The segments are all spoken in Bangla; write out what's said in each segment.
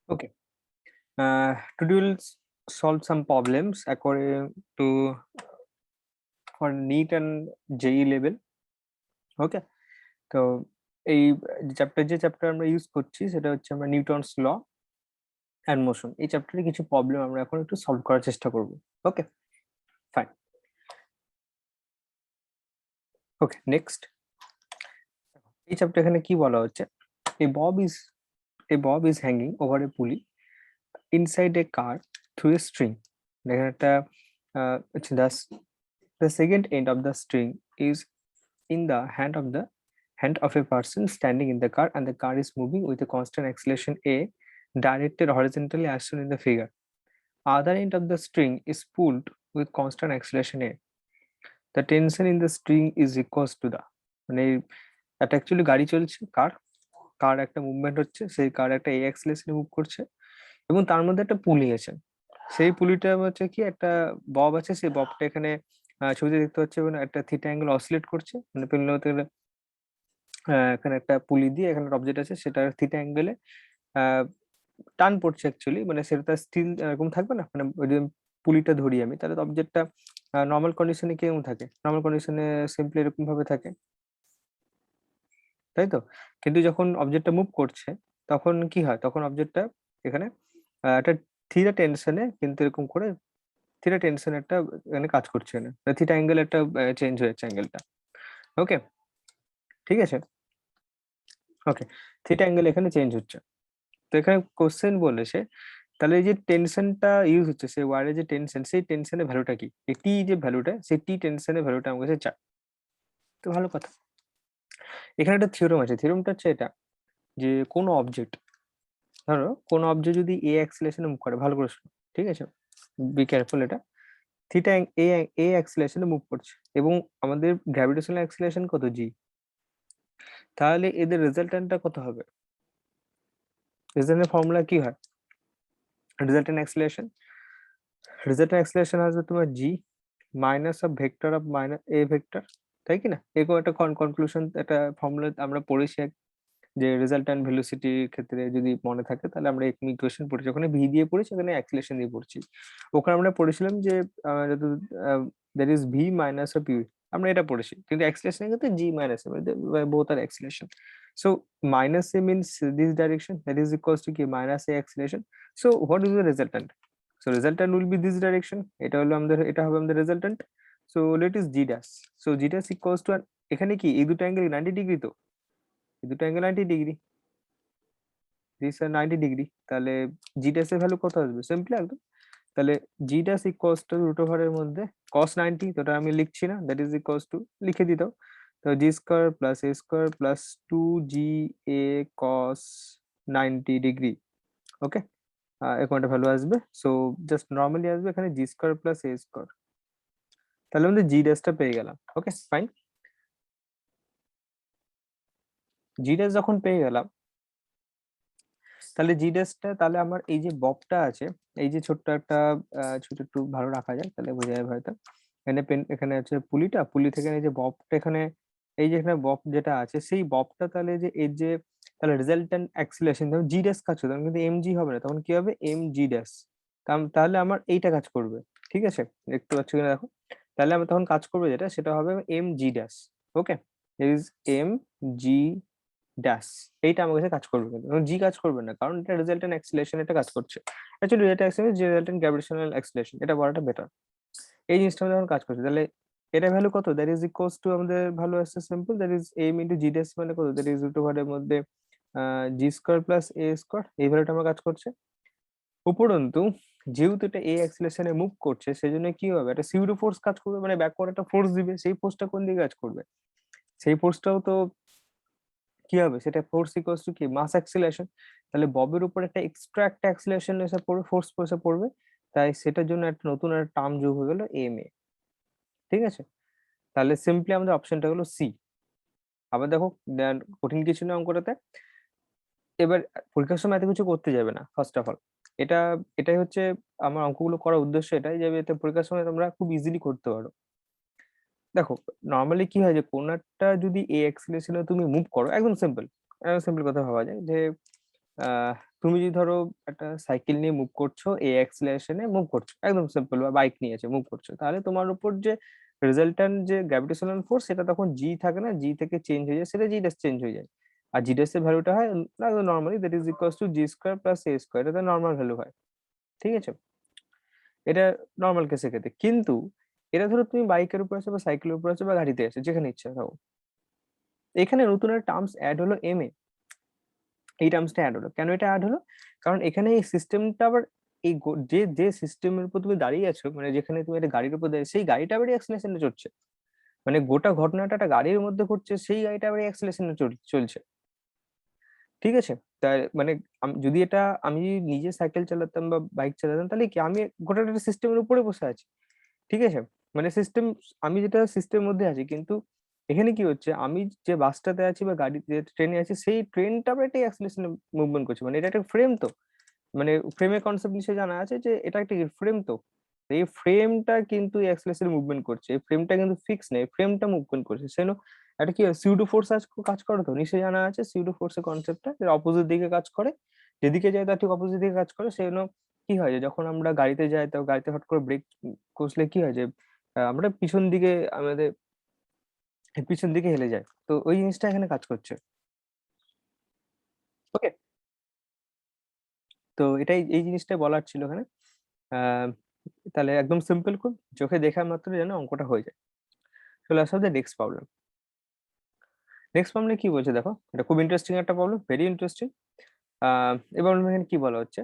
Okay. Today we'll solve some problems according to for NEET and JEE level. Okay. তো এই চ্যাপ্টার আমরা ইউজ করছি সেটা হচ্ছে আমরা নিউটনস ল অ্যান্ড মোশন। এই চ্যাপ্টারে কিছু প্রবলেম আমরা এখন একটু সলভ করার চেষ্টা করব। ওকে, ফাইন। ওকে, নেক্সট। এই চ্যাপ্টার এখানে কি বলা হচ্ছে, a bob is hanging over a pulley inside a car through a string. এখানে একটা the second end of the string is in the hand of a person standing in the car, and the car is moving with a constant acceleration a directed horizontally as shown in the figure. Other end of the string is pulled with constant acceleration a. The tension in the string is equals to the মানে এটা অ্যাকচুয়ালি গাড়ি চলছে, কার একটা মুভমেন্ট হচ্ছে, সেই কার একটা এ অ্যাক্সিলারেশনে মুভ করছে এবং তার মধ্যে একটা পুলি আছে। সেই পুলিটা হচ্ছে কি একটা বব আছে, সেই ববটা এখানে ছবিতে দেখতে পাচ্ছি এবং একটা থিটা অ্যাঙ্গেল অসিলেট করছে। মানে পেন বলতে গেলে এখানে একটা পুলি দিয়ে এখানে অবজেক্ট আছে, সেটা থিটা অ্যাঙ্গেলে টান পড়ছে অ্যাকচুয়ালি, মানে সেটা স্টিল এরকম থাকবে না। মানে যদি পুলিটা ধরি আমি, তাহলে অবজেক্টটা নর্মাল কন্ডিশনে কিরকম থাকে, নর্মাল কন্ডিশনে সিম্পলি এরকম ভাবে থাকে, তাই তো? কিন্তু যখন অবজেক্টটা মুভ করছে তখন কি হয়, তখন অবজেক্টটা এখানে একটা থিটা টেনশনে কিন্তু এরকম করে থিটা টেনশন একটা এখানে কাজ করছে না, থিটা অ্যাঙ্গেল একটা চেঞ্জ হয়েছে অ্যাঙ্গেলটা। ওকে, ঠিক আছে। ওকে, থিটা অ্যাঙ্গেল এখানে চেঞ্জ হচ্ছে। তো এখানে কোশ্চেন বলেছে তাহলে এই যে টেনশনটা ইউজ হচ্ছে, সেই ওয়ারে যে টেনশন, সেই টেনশনের ভ্যালুটা কি, এই টি যে ভ্যালুটা, সেই টি টেনশনের ভ্যালুটা আমার কাছে চাই। তো ভালো কথা, এখানে একটা থিওরেম আছে। থিওরেমটা হচ্ছে এটা যে কোনো অবজেক্ট, ধরো কোনো অবজেক্ট যদি এ অ্যাক্সিলারেশনে মুভ করে, ভালো করে শোনো, ঠিক আছে, বি কেয়ারফুল। এটা থিটা এ অ্যাক্সিলারেশনে মুভ করছে এবং আমাদের গ্র্যাভিটেশনাল অ্যাক্সিলারেশন কত, জি। তাহলে এদের রেজাল্ট্যান্টটা কত হবে? রেজাল্টেন্ট ফর্মুলা কি হয়? রেজাল্টেন্ট অ্যাক্সিলারেশন আসবে তোমার g minus of vector of minus a vector, তাই কি না? এরকম একটা কনক্লুশন, একটা ফর্মুলা আমরা পড়েছি যে রেজাল্ট্যান্ট ভেলোসিটির ক্ষেত্রে যদি মনে থাকে, তাহলে আমরা ইকুয়েশন পড়েছি, ওখানে ভি দিয়ে পড়েছি, ওখানে অ্যাক্সিলারেশন দিয়ে পড়ছি। ওখানে আমরা পড়েছিলাম যে that is v minus of u, আমরা এটা পড়েছি। কিন্তু অ্যাক্সিলারেশনের ক্ষেত্রে জি মাইনাস বোথ আর acceleration. So minus a means this direction, that is equals to কি minus a acceleration. So what is the resultant? So resultant will be this direction, এটা হলো আমাদের, এটা হবে আমাদের রেজাল্ট্যান্ট। So let is g dash. So g dash equals to, এখানে কি এই দুটো অ্যাঙ্গেল 90 ডিগ্রি, তো এই দুটো অ্যাঙ্গেল 90 ডিগ্রি, দিস আর 90 ডিগ্রি। তাহলে জি ড্যাশ এর ভ্যালু কত আসবে? সিম্পলি একদম, তাহলে জি dash equals to root over এর মধ্যে cos 90, তো এটা আমি লিখছি না, দ্যাট ইজ ইকুয়ালস টু, লিখে দিতাম। তো জি square plus A square plus 2 G A cos 90 degree. ওকে, এরকম একটা ভ্যালু আসবে। সো জাস্ট নর্মালি আসবে এখানে জি স্কয়ার প্লাস এ স্কয়ার। তাহলে আমাদের জি ড্যাশটা পেয়ে গেলাম। ওকে, ফাইন। জি ড্যাশ যখন পেয়ে গেলাম, তাহলে জি ড্যাশটা, তাহলে আমার এই যে ববটা আছে, এই যে ছোট্ট একটা ছোট, একটু ভালো রাখা যায় তাহলে বোঝা যাবে হয়তো। এখানে পেন, এখানে আছে পুলিটা, পুলি থেকে এই যে ববটা এখানে, এই যে এখানে বব যেটা আছে, সেই ববটা তাহলে যে এর যে, তাহলে রেজাল্ট্যান্ট অ্যাক্সিলারেশন যখন জি ড্যাশ কাজ করবে, তখন কিন্তু এম জি হবে না, তখন কি হবে এম জি ড্যাশ। তাহলে আমার এইটা কাজ করবে, ঠিক আছে, দেখতে পাচ্ছ কিনা দেখো। তাহলে আমি তখন কাজ করবে যেটা, সেটা হবে M G dash. Okay, is M G dash, এইটা আমার কাছে কাজ করবে, কিন্তু জি কাজ করবে না, কারণ এটা রেজাল্টেন্ট অ্যাক্সিলারেশন এটা কাজ করছে। অ্যাকচুয়ালি এটা অ্যাক্সিলারেশন যে রেজাল্টেন্ট গ্র্যাভিটেশনাল অ্যাক্সিলারেশন, এটা বলাটা বেটার। এই জিনিসটা আমাদের এখন কাজ করছে, তাহলে এটা ভ্যালু কত? দ্যাট ইজ ইকুয়ালস টু, আমাদের ভ্যালু আসছে simple, that is M into G dash, মানে কত? দ্যাট ইজ রুট ওভার এর মধ্যে G square plus A square, এই ভ্যালুটা আমার কাজ করছে। উপরন্তু যেহেতু এটা এ অ্যাক্সিলারেশনে মুভ করছে, সেজন্য কি হবে, একটা সিউডো ফোর্স কাজ করবে, মানে ব্যাকওয়ার্ড একটা ফোর্স দিবে। সেই ফোর্সটা কোন দিকে কাজ করবে? সেই ফোর্সটাও তো কি হবে, সেটা ফোর্স ইকুয়ালস টু কি মাস অ্যাক্সিলারেশন। তাহলে ববের উপর একটা এক্সট্রা একটা অ্যাক্সিলারেশন এসে পড়বে, ফোর্স এসে পড়বে, তাই সেটার জন্য একটা নতুন একটা টার্ম যোগ হয়ে গেল এম এ। ঠিক আছে, তাহলে সিম্পলি আমাদের অপশনটা হলো সি। আবার দেখো, কঠিন কিছু না অঙ্কটাতে। এবার পরীক্ষার সময় এত কিছু করতে যাবে না, ফার্স্ট অফ অল। এটা, এটাই হচ্ছে আমার অঙ্কগুলো করার উদ্দেশ্য, এটাই যে এতে পরীক্ষার সময় তোমরা খুব ইজিলি করতে পারো। দেখো, নর্মালি কি হয় যে কোন একটা যদি এ অ্যাক্সিলারেশনে তুমি মুভ করো, একদম সিম্পল, কথা ভাবা যায় যে তুমি যদি ধরো একটা সাইকেল নিয়ে মুভ করছো, এ অ্যাক্সিলারেশনে মুভ করছো, একদম সিম্পল, বা বাইক নিয়ে মুভ করছো, তাহলে তোমার উপর যে রেজাল্টেন্ট যে গ্র্যাভিটেশনাল ফোর্স, সেটা তখন জি থাকে না, জি থেকে চেঞ্জ হয়ে যায়, সেটা জি ড্যাশ চেঞ্জ হয়ে যায়। আর জি ড্যাশ এর ভ্যালুটা হয় normally that is equals two G square plus A square, এটা নর্মাল ভ্যালু হয়। ঠিক আছে, এটা নর্মাল কেসের ক্ষেত্রে। কিন্তু এটা ধরো তুমি বাইকের উপর আছো বা সাইকেলের উপর আছো বা গাড়িতে আছো, যেখানে ইচ্ছা থাকো, এখানে নতুন একটা টার্মস অ্যাড হলো এম এ। এই টার্মসটা অ্যাড হলো কেন? এটা অ্যাড হলো কারণ এখানে এই সিস্টেমটা আবার এই যে যে সিস্টেমের উপর তুমি দাঁড়িয়ে আছো, মানে যেখানে তুমি একটা গাড়ির উপর দাঁড়িয়ে, সেই গাড়িটা আবার অ্যাক্সিলারেশনে চলছে। মানে গোটা ঘটনাটা একটা গাড়ির মধ্যে ঘটছে, সেই গাড়িটা আবার অ্যাক্সিলারেশনে চলছে। ঠিক আছে, তাই মানে যদি এটা আমি নিজে সাইকেল চালাতাম বা বাইক চালাতাম, তাহলে কি আমি গোটা একটা সিস্টেমের উপরে বসে আছি। ঠিক আছে, মানে সিস্টেম, আমি যেটা সিস্টেমের মধ্যে আছি, কিন্তু এখানে কি হচ্ছে, আমি যে বাসটাতে আছি বা গাড়িতে ট্রেনে আছি, সেই ট্রেনটা আবার একটা অ্যাক্সিলারেশনে মুভমেন্ট করছে। মানে এটা একটা ফ্রেম তো, মানে ফ্রেমের কনসেপ্ট নিশ্চয়ই জানা আছে যে এটা একটা ফ্রেম তো। এই ফ্রেমটা কিন্তু অ্যাক্সিলারেশনে মুভমেন্ট করছে, এই ফ্রেমটা কিন্তু ফিক্স নেই, ফ্রেমটা মুভমেন্ট করছে। সেজন্য একটা কি সিউডো ফোর্স কাজ করে তো, নিশ্চয়ই জানা আছে সিউডো ফোর্সের কনসেপ্টটা, এর অপোজিট দিকে কাজ করে, যেদিকে যায় তার ঠিক অপোজিট দিকে কাজ করে। সেজন্য কি হয় যে যখন আমরা গাড়িতে যাই, তো গাড়িতে হট করে ব্রেক কষলে কি হয় যে আমরা পিছন দিকে, আমাদের পিছন দিকে হেলে যায়। তো ওই জিনিসটা এখানে কাজ করছে। ওকে, তো এটাই, এই জিনিসটা বলার ছিল এখানে। আহ তাহলে একদম সিম্পল, খুব চোখে দেখা মাত্র যেন অঙ্কটা হয়ে যায়। চলে আসা হবে নেক্সট প্রবলেম। নেক্সট প্রবলেম কি বলছে দেখো, এটা খুব ইন্টারেস্টিং একটা প্রবলেম, ভেরি ইন্টারেস্টিং। এবার এখানে কি বলা হচ্ছে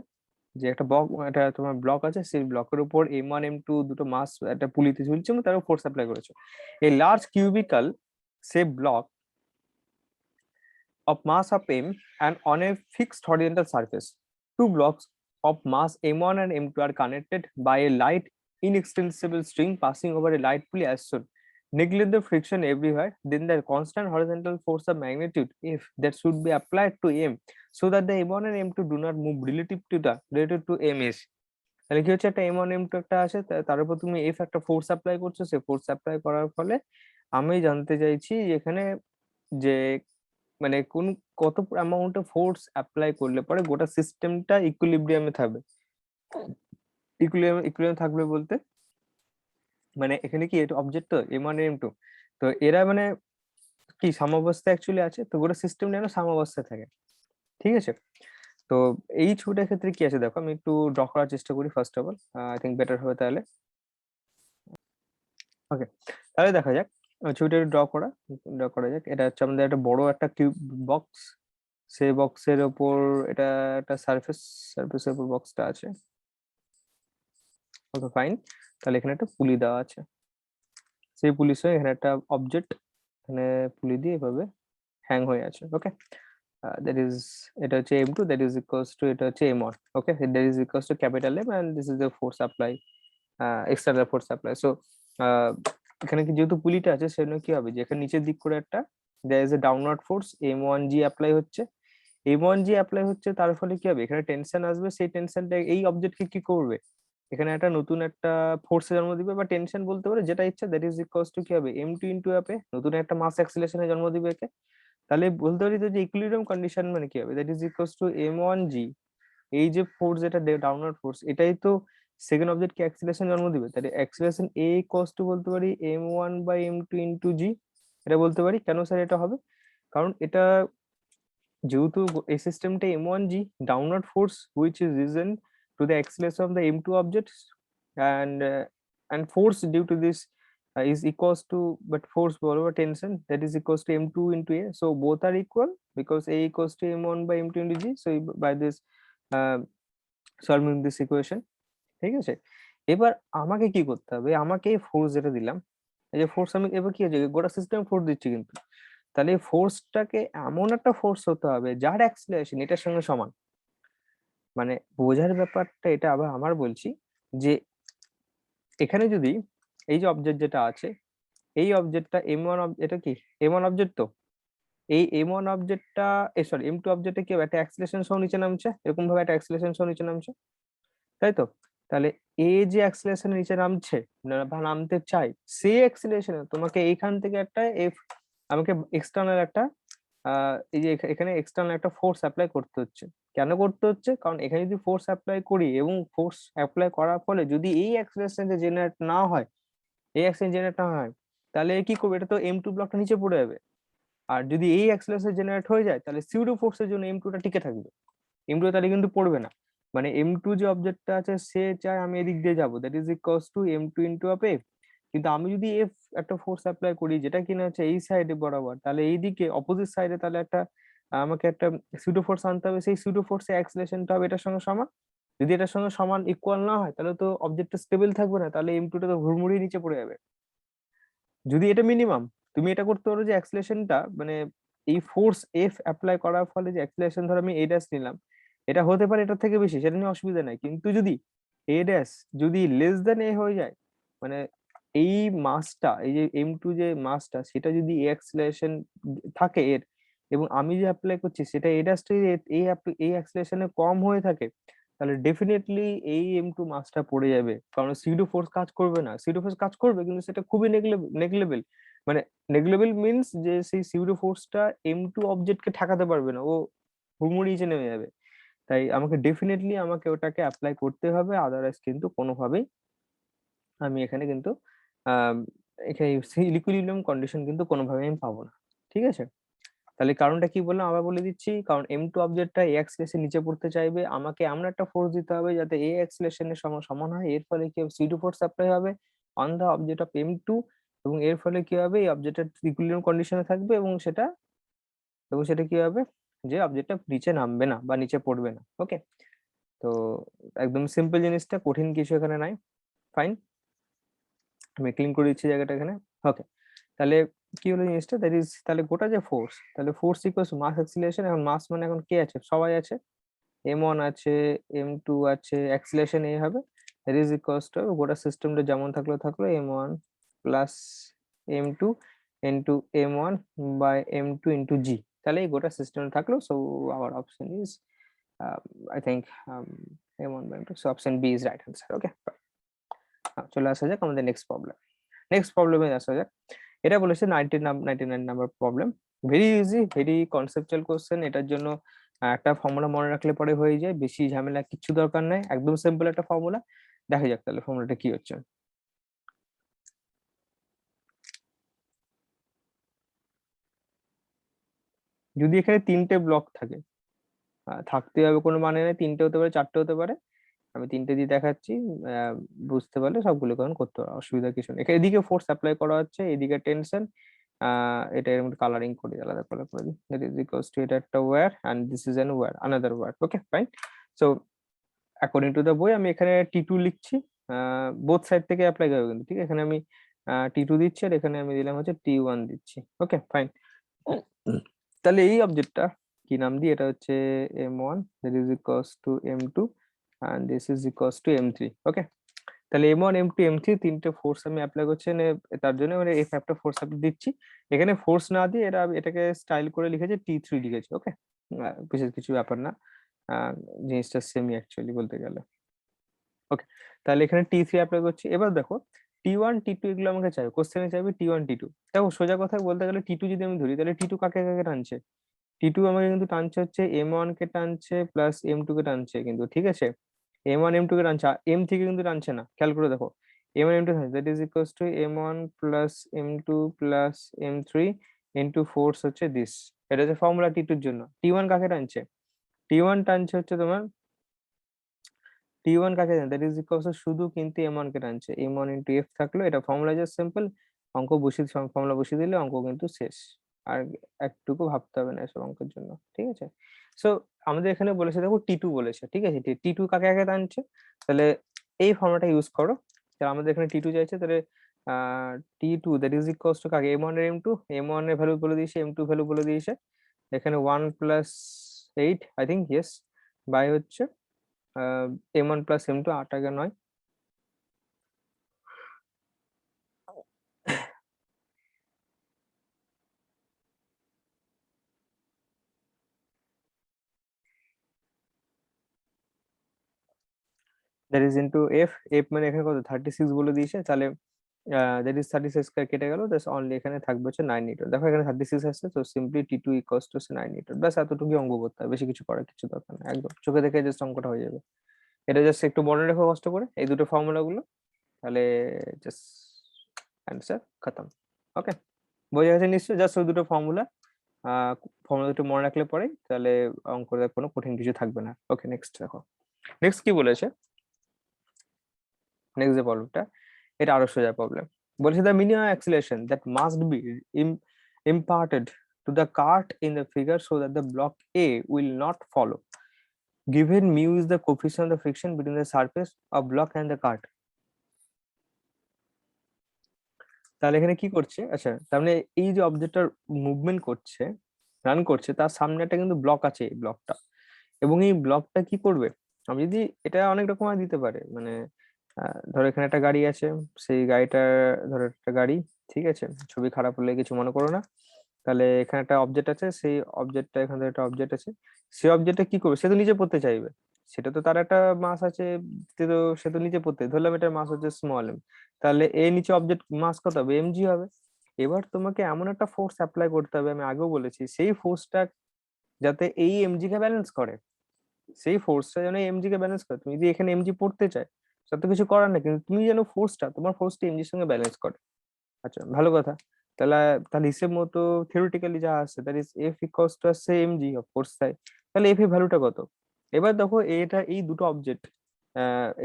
যে একটা একটা তোমার ব্লক আছে, সেই ব্লকের উপর M1 M2 দুটো মাস একটা পুলিতে ঝুলছে এবং তার ফোর্স অ্যাপ্লাই করেছে। এই large cubical say block of mass of m and on a fixed horizontal surface. Two blocks of mass m1 and m2 are connected by a light inextensible string passing over a light pulley as shown. Neglect the friction everywhere, then the constant horizontal force of magnitude F that should be applied to m so that the m1 and m2 do not move relative to ms. তাহলে কি হচ্ছে, একটা M1 M2 একটা আছে, তার উপর তুমি F একটা ফোর্স অ্যাপ্লাই করছো, সে ফোর্স অ্যাপ্লাই করার ফলে আমি জানতে চাইছি এখানে যে মানে কত অ্যামাউন্ট অফ ফোর্স অ্যাপ্লাই করলে পরে গোটা সিস্টেমটা ইকুইলিব্রিয়ামে থাকবে। ইকুইলিব্রিয়াম থাকবে বলতে মানে এখানে কি এটা অবজেক্ট তো M1 M2, তো এরা মানে কি সাম্যাবস্থায় অ্যাকচুয়ালি আছে, তো গোটা সিস্টেম যেন সাম্যাবস্থায় থাকে। ঠিক আছে, তো এই ছবিটার ক্ষেত্রে কি আছে দেখো, আমি একটু ড্র করার চেষ্টা করি first of all, I think better হবে তাহলে। ওকে, তাহলে দেখা যাক ছবিটা ড্র করা যাক। এটা হচ্ছে আমাদের একটা বড় একটা কিউব বক্স, সেই বক্সের ওপর এটা একটা সারফেসের উপর বক্সটা আছে। ওকে ফাইন, তাহলে এখানে একটা পুলি দেওয়া আছে, সেই পুলির সঙ্গে এখানে একটা অবজেক্ট, এখানে পুলি দিয়ে এভাবে হ্যাং হয়ে আছে। ওকে, দ্যাট ইজ, এটা হচ্ছে M2, that is equals to, এটা হচ্ছে M1। Okay, that is equals to capital M and this is the force apply, external force apply. So এখানে কি যেহেতু পুলিটা আছে, সেজন্য কি হবে যে এখানে নিচের দিক করে একটা there is a downward force M1G apply হচ্ছে। M1G অ্যাপ্লাই হচ্ছে, তার ফলে কি হবে, এখানে টেনশন আসবে, সেই টেনশনটা এই অবজেক্টকে কি করবে, এখানে একটা নতুন একটা ফোর্সে জন্ম দিবে বা টেনশন বলতে পারে, যেটা ইচ্ছা, দ্যাট ইজ ইকুয়ালস টু কি হবে M2 ইনটু এ নতুন একটা মাস অ্যাক্সিলারেশনে জন্ম দিবে একে। তাহলে বলতে পারি তো যে ইকুইলিব্রিয়াম কন্ডিশন মানে কি হবে, that is equals two M1G, এই যে ফোর্স, যেটা ডাউনওয়ার্ড ফোর্স, এটাই তো সেকেন্ড অবজেক্ট কে অ্যাক্সিলারেশন জন্ম দিবে। তাহলে অ্যাক্সিলারেশন A ইকুয়ালস টু বলতে পারি M1 by M2 into G, এটা বলতে পারি। কেন স্যার এটা হবে, কারণ এটা যেহেতু এই সিস্টেমটা M1G, downward force which is risen to the acceleration of the M2 objects, and force due to this is equals to, but force over tension, that is equals to M2 into A, so both are equal because A equals to M1 by M2 into G. So by this uh, solving this equation, ঠিক আছে, এবার আমাকে কি করতে হবে, আমাকে ফোর্স যেটা দিলাম, এই যে ফোর্স, আমি এবার কি হচ্ছে গোটা সিস্টেম ফোর্স দিচ্ছি, কিন্তু তাহলে ফোর্সটাকে এমন একটা ফোর্স হতে হবে যার অ্যাক্সিলারেশন এটার সঙ্গে সমান। মানে বোঝার ব্যাপারটা এটা আবার আমার বলছি যে এখানে যদি এই যে অবজেক্ট যেটা আছে, এই অবজেক্টটা M1, এটা কি M1 অবজেক্ট, তো এই M1 অবজেক্টটা, সরি M2 অবজেক্টে কি একটা অ্যাক্সিলারেশন সহ নিচে নামছে, এরকম ভাবে একটা অ্যাক্সিলারেশন সহ নিচে নামছে, তাই তো। তাহলে এ যে অ্যাক্সিলারেশন নিচে নামছে বা নামতে চাই, সেই অ্যাক্সিলারেশনে তোমাকে এইখান থেকে একটা এফ, আমাকে এক্সটার্নাল একটা এই যে এখানে এক্সটার্নাল একটা ফোর্স অ্যাপ্লাই করতে হচ্ছে। কেন করতে হচ্ছে? কারণ এখানে যদি ফোর্স অ্যাপ্লাই করি এবং ফোর্স অ্যাপ্লাই করার ফলে যদি এই অ্যাক্সিলারেশনটা জেনারেট না হয়, এই অ্যাক্সিলারেশন জেনারেট না হয়, তাহলে কি করবে? এটা তো M2 ব্লকটা নিচে পড়ে যাবে। আর যদি এই অ্যাক্সিলারেশন জেনারেট হয়ে যায়, তাহলে সিউডো ফোর্সের জন্য M2 টা টিকে থাকবে। M2 তাহলে কিন্তু পড়বে না। মানে M2 যে অবজেক্টটা আছে সে চায় আমি এদিক দিয়ে যাবো, that is equals two M2 into of F। কিন্তু আমি যদি F একটা ফোর্স অ্যাপ্লাই করি যেটা কিনা হচ্ছে এই সাইডে বরাবর, তাহলে এইদিকে অপোজিট সাইডে তাহলে আমাকে একটা সিউডো ফোর্স আনতে হবে। সেই সিউডো ফোর্সের অ্যাক্সিলারেশনটা হবে এটার সঙ্গে সমান। যদি এটার সঙ্গে সমান ইকুয়াল না হয়, তাহলে তো অবজেক্টটা স্টেবল থাকবে না, তাহলে M2 টা তো হুড়মুড়িয়ে নিচে পড়ে যাবে। যদি এটা মিনিমাম, তুমি এটা করতে পারো যে অ্যাক্সিলারেশনটা মানে এই ফোর্স এফ অ্যাপ্লাই করার ফলে যে অ্যাক্সিলারেশন ধরো আমি এ ড্যাশ নিলাম, এটা হতে পারে এটার থেকে বেশি, সেটা নিয়ে অসুবিধা নাই। কিন্তু যদি এ ড্যাশ যদি লেস দেন এ হয়ে যায়, মানে এই মাসটা, এই যে M2 যে মাসটা, সেটা যদি এ অ্যাক্সিলারেশন থাকে এর, এবং আমি যে অ্যাপ্লাই করছি সেটা এ ড্যাশটা এই অ্যাক্সিলারেশনে কম হয়ে থাকে, তাহলে ডেফিনেটলি এই M2 মাসটা পড়ে যাবে। কারণ সিউডো ফোর্স কাজ করবে না, সিউডো ফোর্স কাজ করবে কিন্তু সেটা খুবই নেগলেবল। মানে নেগলেবল মিন্স যে সেই সিউডো ফোর্সটা M2 অবজেক্টকে ঠেকাতে পারবে না, ও হুড়মুড়ি নিচে নেমে যাবে। তাই আমাকে ডেফিনেটলি আমাকে ওটাকে অ্যাপ্লাই করতে হবে, আদারওয়াইজ কিন্তু কোনোভাবেই আমি এখানে কিন্তু আহ এখানে ইকুইলিব্রিয়াম কন্ডিশন কিন্তু কোনোভাবেই আমি পাবো না। ঠিক আছে? তাহলে কারণটা কি বললাম আবার বলে দিচ্ছি। কারণ M2 অবজেক্টটা a অ্যাক্সিলারেশন নিচে পড়তে চাইবে, আমাকে এমন একটা ফোর্স দিতে হবে যাতে a অ্যাক্সিলারেশনের সমান হয়। এর ফলে কি হবে? সিউডো ফোর্স অ্যাপ্লাই হবে on the object of M2, এবং এর ফলে কি হবে? এই অবজেক্টের ইকুইলিব্রিয়াম কন্ডিশনে থাকবে, এবং সেটা কি হবে? যে অবজেক্টটা নিচে নামবে না বা নিচে পড়বে না। ওকে? তো একদম সিম্পল জিনিসটা, কঠিন কিছু এখানে নাই। ফাইন, আমি ক্লিন করে দিচ্ছি জায়গাটা এখানে। ওকে, তাহলে কি হলো জিনিসটা, দ্যাট ইজ তাহলে গোটা যে ফোর্স, তাহলে ফোর্স ইকুয়ালস মাস অ্যাক্সিলারেশন। এখন মাস মানে এখন কে আছে? সবাই আছে, M1 আছে, M2 আছে, অ্যাক্সিলারেশন এ হবে, দ্যাট ইজ ইকুয়ালস টু গোটা সিস্টেমটা যেমন থাকলো M1 plus M2 into M1 by M2 into g. তাহলে এই গোটা সিস্টেম থাকলো। So our option is I think M1 by M2, so option B is right answer. Okay, চলে আসা যাক আমাদের নেক্সট প্রবলেম। নেক্সট প্রবলেমে আসা যাক। এটা বলেছে 99 number problem. Very easy, very conceptual question. এটার জন্য একটা ফর্মুলা মনে রাখলে পরে হয়ে যায়, বেশি ঝামেলা কিচ্ছু দরকার নাই, একদম সিম্পল একটা ফর্মুলা। দেখা যাক তাহলে ফর্মুলাটা কি হচ্ছে। যদি এখানে তিনটে ব্লক থাকে, থাকতে হবে কোনো মানে নেই, তিনটে হতে পারে, চারটে হতে পারে। আমি তিনটে দিয়ে দেখাচ্ছি, বুঝতে পারলে সবগুলো কারণ করতে পারো, অসুবিধা কিছু নেই। এখানে এদিকে ফোর্স অ্যাপ্লাই করা হচ্ছে, এদিকে টেনশন। এটা এর মধ্যে কালারিং করে আলাদা করে দিই। দ্যাট ইজ ইকুয়ালস টু এটা একটা wire and this is an wire, another wire. Okay, fine. So according to the বই আমি এখানে T2 লিখছি। বোথ সাইড থেকে অ্যাপ্লাই করবে কিন্তু, ঠিক আছে? এখানে আমি T2 দিচ্ছি, আর এখানে আমি দিলাম হচ্ছে T1 দিচ্ছি। ওকে, ফাইন। তাহলে এই অবজেক্টটা কি নাম দিই? এটা হচ্ছে M1, that is equals to M2 and this is equals to M3. ওকে, তাহলে M1 M2 M3 তিনটে ফোর্স আমি অ্যাপ্লাই করছি, তার জন্য মানে F একটা ফোর্স অ্যাপ্লাই দিচ্ছি। এখানে ফোর্স না দিয়ে এটাকে স্টাইল করে লিখেছে T3 লিখেছে। ওকে, বিশেষ কিছু ব্যাপার না, আহ, জিনিসটা সেমি অ্যাকচুয়ালি বলতে গেলে। ওকে, তাহলে এখানে T3 অ্যাপ্লাই করছি। এবার দেখো T1 T2 এগুলো আমাকে চাইবে, কোশ্চেনে চাইবে T1 T2। দেখো সোজা কথা বলতে গেলে T2 যদি আমি ধরি, তাহলে T2 কাকে কাকে টানছে? T2 আমাকে কিন্তু টানছে হচ্ছে M1 কে টানছে প্লাস M2 কে টানছে কিন্তু, ঠিক আছে? M1 M2 কে টানছে, M থেকে কিন্তু টানছে না, খেয়াল করে দেখো। M1 M2 that is equals two M1 plus M2 plus M3 into force হচ্ছে দিস। এটা হচ্ছে ফর্মুলা T2 এর জন্য। T1 কাকে টানছে? T1 টানছে হচ্ছে তোমার, T1 কাকে টানছে? দ্যাট ইজ ইকুয়ালস শুধু কিন্তু M1 কে টানছে। M1 ইন্টু F থাকলো, এটা ফর্মুলা জাস্ট সিম্পল। অঙ্ক বসিয়ে ফর্মুলা বসিয়ে দিলে অঙ্ক কিন্তু শেষ। আর একটুকু ভাবতে হবে না এসব অঙ্কের জন্য, ঠিক আছে? সো আমাদের এখানে বলেছে, দেখো T2 বলেছে, ঠিক আছে? T2 কাকে কাকে টানছে, তাহলে এই ফর্মুলাটা ইউজ করো। তাহলে আমাদের এখানে T2 চাইছে, তাহলে T2 that is equals two কাকে? M1 এর M2, M1 এর ভ্যালু বলে দিয়েছে, M2 ভ্যালু বলে দিয়েছে। এখানে 1 plus 8 I think, yes, by হচ্ছে M1 প্লাস M2, 8 আগে 9। That is into F। F মানে এখানে কত? 36 বলে দিয়েছে। তাহলে দ্যাট ইজ 36 কেটে গেল, জাস্ট অনলি এখানে থাকবে হচ্ছে 9 নিউটন। দেখো এখানে 36 আসছে, তো simply T2 equals to 9 Newton. ব্যাস এতটুকুই অঙ্ক করতে হবে, বেশি কিছু করার কিছু দরকার নেই, একদম চোখে দেখে জাস্ট অঙ্কটা হয়ে যাবে। এটা জাস্ট একটু মনে রেখো কষ্ট করে এই দুটো ফর্মুলা গুলো, তাহলে জাস্ট অ্যান্সার খতম। ওকে, বোঝা গেছে নিশ্চয়ই? জাস্ট ওই দুটো ফর্মুলা, ফর্মুলা দুটো মনে রাখলে পরে তাহলে অঙ্কটা কোনো কঠিন কিছু থাকবে না। ওকে, নেক্সট দেখো, নেক্সট কি বলেছে। নেক্সট যে প্রবলেমটা, এটা আরো সোজা প্রবলেম। বলেছে the minimum acceleration that must be imparted to the cart in the figure so that the block A will not follow, given mu is the coefficient of the friction between the surface of block and the cart. তাহলে এখানে কি করছে, আচ্ছা তার মানে এই যে অবজেক্টটার মুভমেন্ট করছে, রান করছে, তার সামনে একটা কিন্তু ব্লক আছে, এই ব্লকটা, এবং এই ব্লকটা কি করবে, আমি যদি এটা অনেক রকম দিতে পারে, মানে ধরো এখানে একটা গাড়ি আছে, সেই গাড়িটার, ধরো একটা গাড়ি, ঠিক আছে, ছবি খারাপ হলে কিছু মনে করো না। তাহলে এখানে একটা অবজেক্ট আছে, সেই অবজেক্টটা, এখানে একটা অবজেক্ট আছে, সেই অবজেক্টটা কি করবে, সে তো নিচে পড়তে চাইবে, সেটা তো তার একটা মাস আছে, সে তো নিচে পড়তে, ধরলাম এটার মাস হচ্ছে স্মল এম, তাহলে এ নিচে অবজেক্ট মাস কত হবে, mg হবে। এবার তোমাকে এমন একটা ফোর্স অ্যাপ্লাই করতে হবে, আমি আগেও বলেছি, সেই ফোর্সটা যাতে এই এমজি কে ব্যালেন্স করে, সেই ফোর্সটা যেন এমজি কে ব্যালেন্স করে। তুমি যদি এখানে এমজি পড়তে চায়, সব তো কিছু করার নেই, কিন্তু তুমি যেন ফোর্সটা, তোমার ফোর্সটা এমজির সঙ্গে ব্যালেন্স করে। আচ্ছা, ভালো কথা। তাহলে তাহলে হিসেব মতো থিওরিটিক্যালি যা আসছে, that is F equals two আসছে এমজি, অফ কোর্স তাই। তাহলে এফ এর ভ্যালুটা কত? এবার দেখো এটা, এই দুটো অবজেক্ট,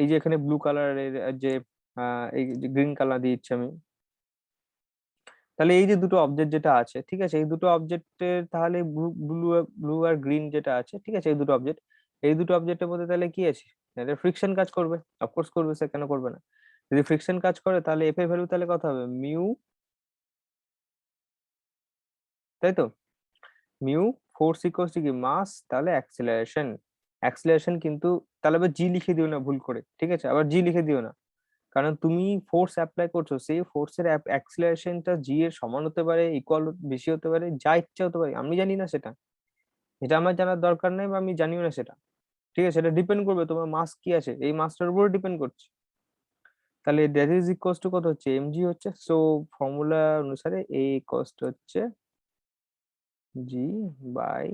এই যে এখানে ব্লু কালারের যে, এই যে গ্রিন কালার দিচ্ছি আমি, তাহলে এই যে দুটো অবজেক্ট যেটা আছে, ঠিক আছে, এই দুটো অবজেক্টের তাহলে ব্লু ব্লু আর গ্রিন যেটা আছে, ঠিক আছে, এই দুটো অবজেক্ট, এই দুটো অবজেক্টের মধ্যে তাহলে কি আছে, এটা ফ্রিকশন কাজ করবে, অফকোর্স করবে, সে কেন করবে না। যদি ফ্রিকশন কাজ করে তাহলে এফ এর ভ্যালু তাহলে কত হবে, মিউ, তাই তো, মিউ ফোর্স ইকুয়ালস টু কি, মাস, তাহলে অ্যাক্সিলারেশন, অ্যাক্সিলারেশন কিন্তু, তাহলে আবার জি লিখে দিও না ভুল করে, ঠিক আছে, আবার জি লিখে দিও না, কারণ তুমি ফোর্স অ্যাপ্লাই করছো, সেই ফোর্সের অ্যাক্সিলারেশনটা জি এর সমান হতে পারে, ইকুয়াল, বেশি হতে পারে, যা ইচ্ছা হতে পারে, আমি জানি না সেটা, এটা আমার জানার দরকার নেই, বা আমি জানিও না সেটা, ঠিক আছে, এটা ডিপেন্ড করবে তোমার মাস কি আছে, এই মাসটার উপর ডিপেন্ড করছে। তাহলে দ্যাট ইজ ইকুয়ালস টু কত হচ্ছে, এমজি হচ্ছে, সো ফর্মুলা অনুসারে এ ইকুয়ালস টু হচ্ছে g by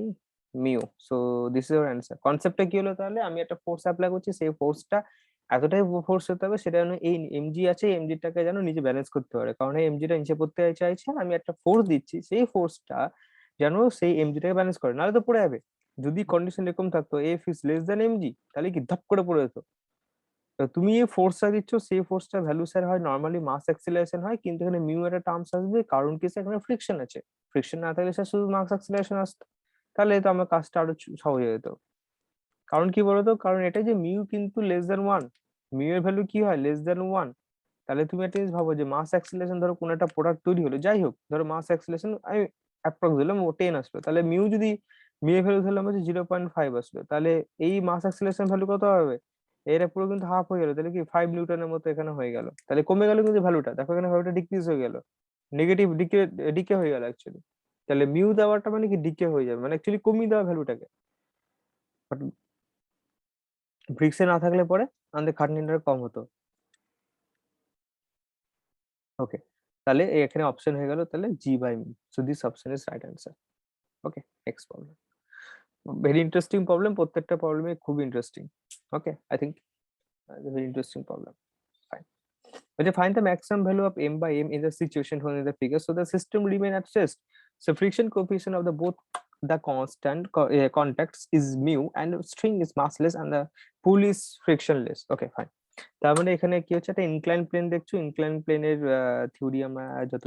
mu. So this is your answer. কনসেপ্টটা কি হলো, তাহলে আমি একটা ফোর্স অ্যাপ্লাই করছি, সেই ফোর্সটা এতটাই ফোর্স হতে হবে, সেটা যেন এই এমজি আছে, এমজিটাকে যেন নিজে ব্যালেন্স করতে পারে, কারণ এই এমজিটা নিচে পড়তে চাইছে, আর আমি একটা ফোর্স দিচ্ছি, সেই ফোর্সটা যেন সেই এমজিটাকে ব্যালেন্স করে, নাহলে তো পড়ে যাবে। যদি কন্ডিশন এরকম থাকতো F is less than MG, তাহলে কি ধপ করে পড়ে যেত। তো তুমি এই ফোর্সটা দিচ্ছ, সেই ফোর্সটা ভ্যালু স্যার হয় নর্মালি মাস অ্যাক্সিলারেশন হয়, কিন্তু এখানে মিউ একটা টার্মস আসবে, কারণ কি স্যার এখানে ফ্রিকশন আছে, ফ্রিকশন না থাকলে স্যার শুধু মাস অ্যাক্সিলারেশন আসতো, তাহলে তো আমার কাজটা আরো সহজ হয়ে যেত। কারণ কি বলতো, কারণ এটা যে মিউ কিন্তু লেস দ্যান ওয়ান, মিউ এর ভ্যালু কি হয়, লেস দ্যান ওয়ান। তাহলে তুমি একটা জিনিস ভাবো, যে মাস অ্যাক্সিলারেশন, ধরো কোন একটা প্রোডাক্ট তৈরি হলো, যাই হোক, ধরো মাস অ্যাক্সিলারেশন আমি অ্যাপ্রক্স দিলাম 10 আসলো, তাহলে মিউ যদি, মিউ এর ভ্যালু ধরলাম হচ্ছে 0.5 আসলো, তাহলে এই মাস অ্যাক্সিলারেশন ভ্যালু কত হবে, এর পুরো কিন্তু হাফ হয়ে গেল, তাহলে কি 5 নিউটনের মতো এখানে হয়ে গেল, তাহলে কমে গেল কিন্তু ভ্যালুটা, দেখো এখানে ভ্যালুটা ডিক্রিজ হয়ে গেল, নেগেটিভ ডিকে, ডিকে হয়ে গেল অ্যাকচুয়ালি। তাহলে মিউ দেওয়াটা মানে কি ডিকে হয়ে যাবে, মানে অ্যাকচুয়ালি কমিয়ে দেওয়া ভ্যালুটাকে, বাট ব্রিক্সে না থাকলে পরে আমাদের খাটনিটা কম হতো। ওকে, তাহলে এখানে অপশন হয়ে গেল তাহলে g by mu, so this option is right answer. Okay, next problem, very interesting problem, প্রত্যেকটা প্রবলেমে খুব interesting. Okay, I think very interesting problem. Fine, বলছে find the maximum value of m by m in the situation shown in the figure so the system remain at rest, so friction coefficient of the both the constant contacts is mu and string is massless and the pool is frictionless. Okay, fine. তার মানে এখানে কি হচ্ছে, একটা ইনক্লাইন প্লেন দেখছো, ইনক্লাইন প্লেনের থিওরি আমরা যত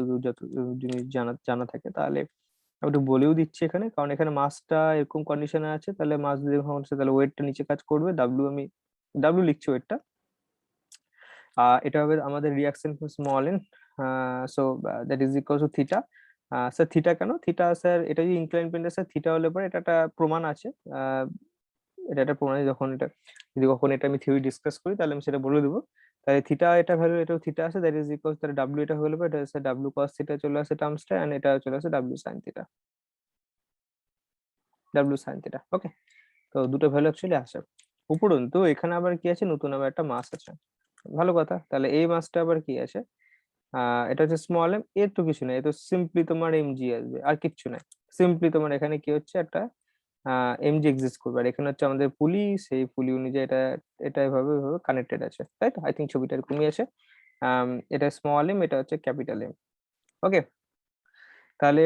জিনিস জানা জানা থাকে, তাহলে আমি একটু বলেও দিচ্ছি এখানে, কারণ এখানে মাসটা এরকম কন্ডিশনে আছে, তাহলে মাস যদি এরকম আছে, তাহলে ওয়েটটা নিচে কাজ করবে, ডাব্লিউ আমি ডাব্লিউ লিখছি ওয়েটটা, এটা হবে আমাদের reaction small N, so that is equal to theta. Sir theta কেন, থিটা স্যার এটা যদি ইনক্লাইন প্লেন, স্যার থিটা হলে পরে এটা একটা প্রমাণ আছে, এটা একটা প্রমাণ, যখন এটা, যদি কখন এটা আমি থিওরি ডিসকাস করি তাহলে আমি সেটা বলে দেবো। তাহলে থিটা এটা ভ্যালু, এটাও থিটা আছে, দ্যাট ইজ ইকুয়াল, তাহলে ডাব্লিউ এটা হয়ে যাবে, এটা হচ্ছে ডাব্লিউ কস থিটা চলে আসে টার্মসটা, এন্ড এটা চলে আসে W sine theta, W sine theta. Okay, তো দুটো ভ্যালু অ্যাকচুয়ালি আসে। উপরন্তু এখানে আবার কি আছে, নতুন আবার একটা মাস আছে, ভালো কথা। তাহলে এই মাসটা আবার কি আছে, এটা হচ্ছে স্মল এম, এর তো কিছু নাই, এ তো সিম্পলি তোমার এমজি আসবে, আর কিচ্ছু নাই। সিম্পলি তোমার এখানে কি হচ্ছে, একটা এমজি এক্সিস্ট করবে, আর এখানে হচ্ছে আমাদের পুলি, সেই পুলি অনুযায়ী এটা এটা এভাবে এভাবে কানেক্টেড আছে, তাই তো? আই থিঙ্ক ছবিটা এরকমই আছে। এটা স্মল এম, এটা হচ্ছে ক্যাপিটাল এম। ওকে, তাহলে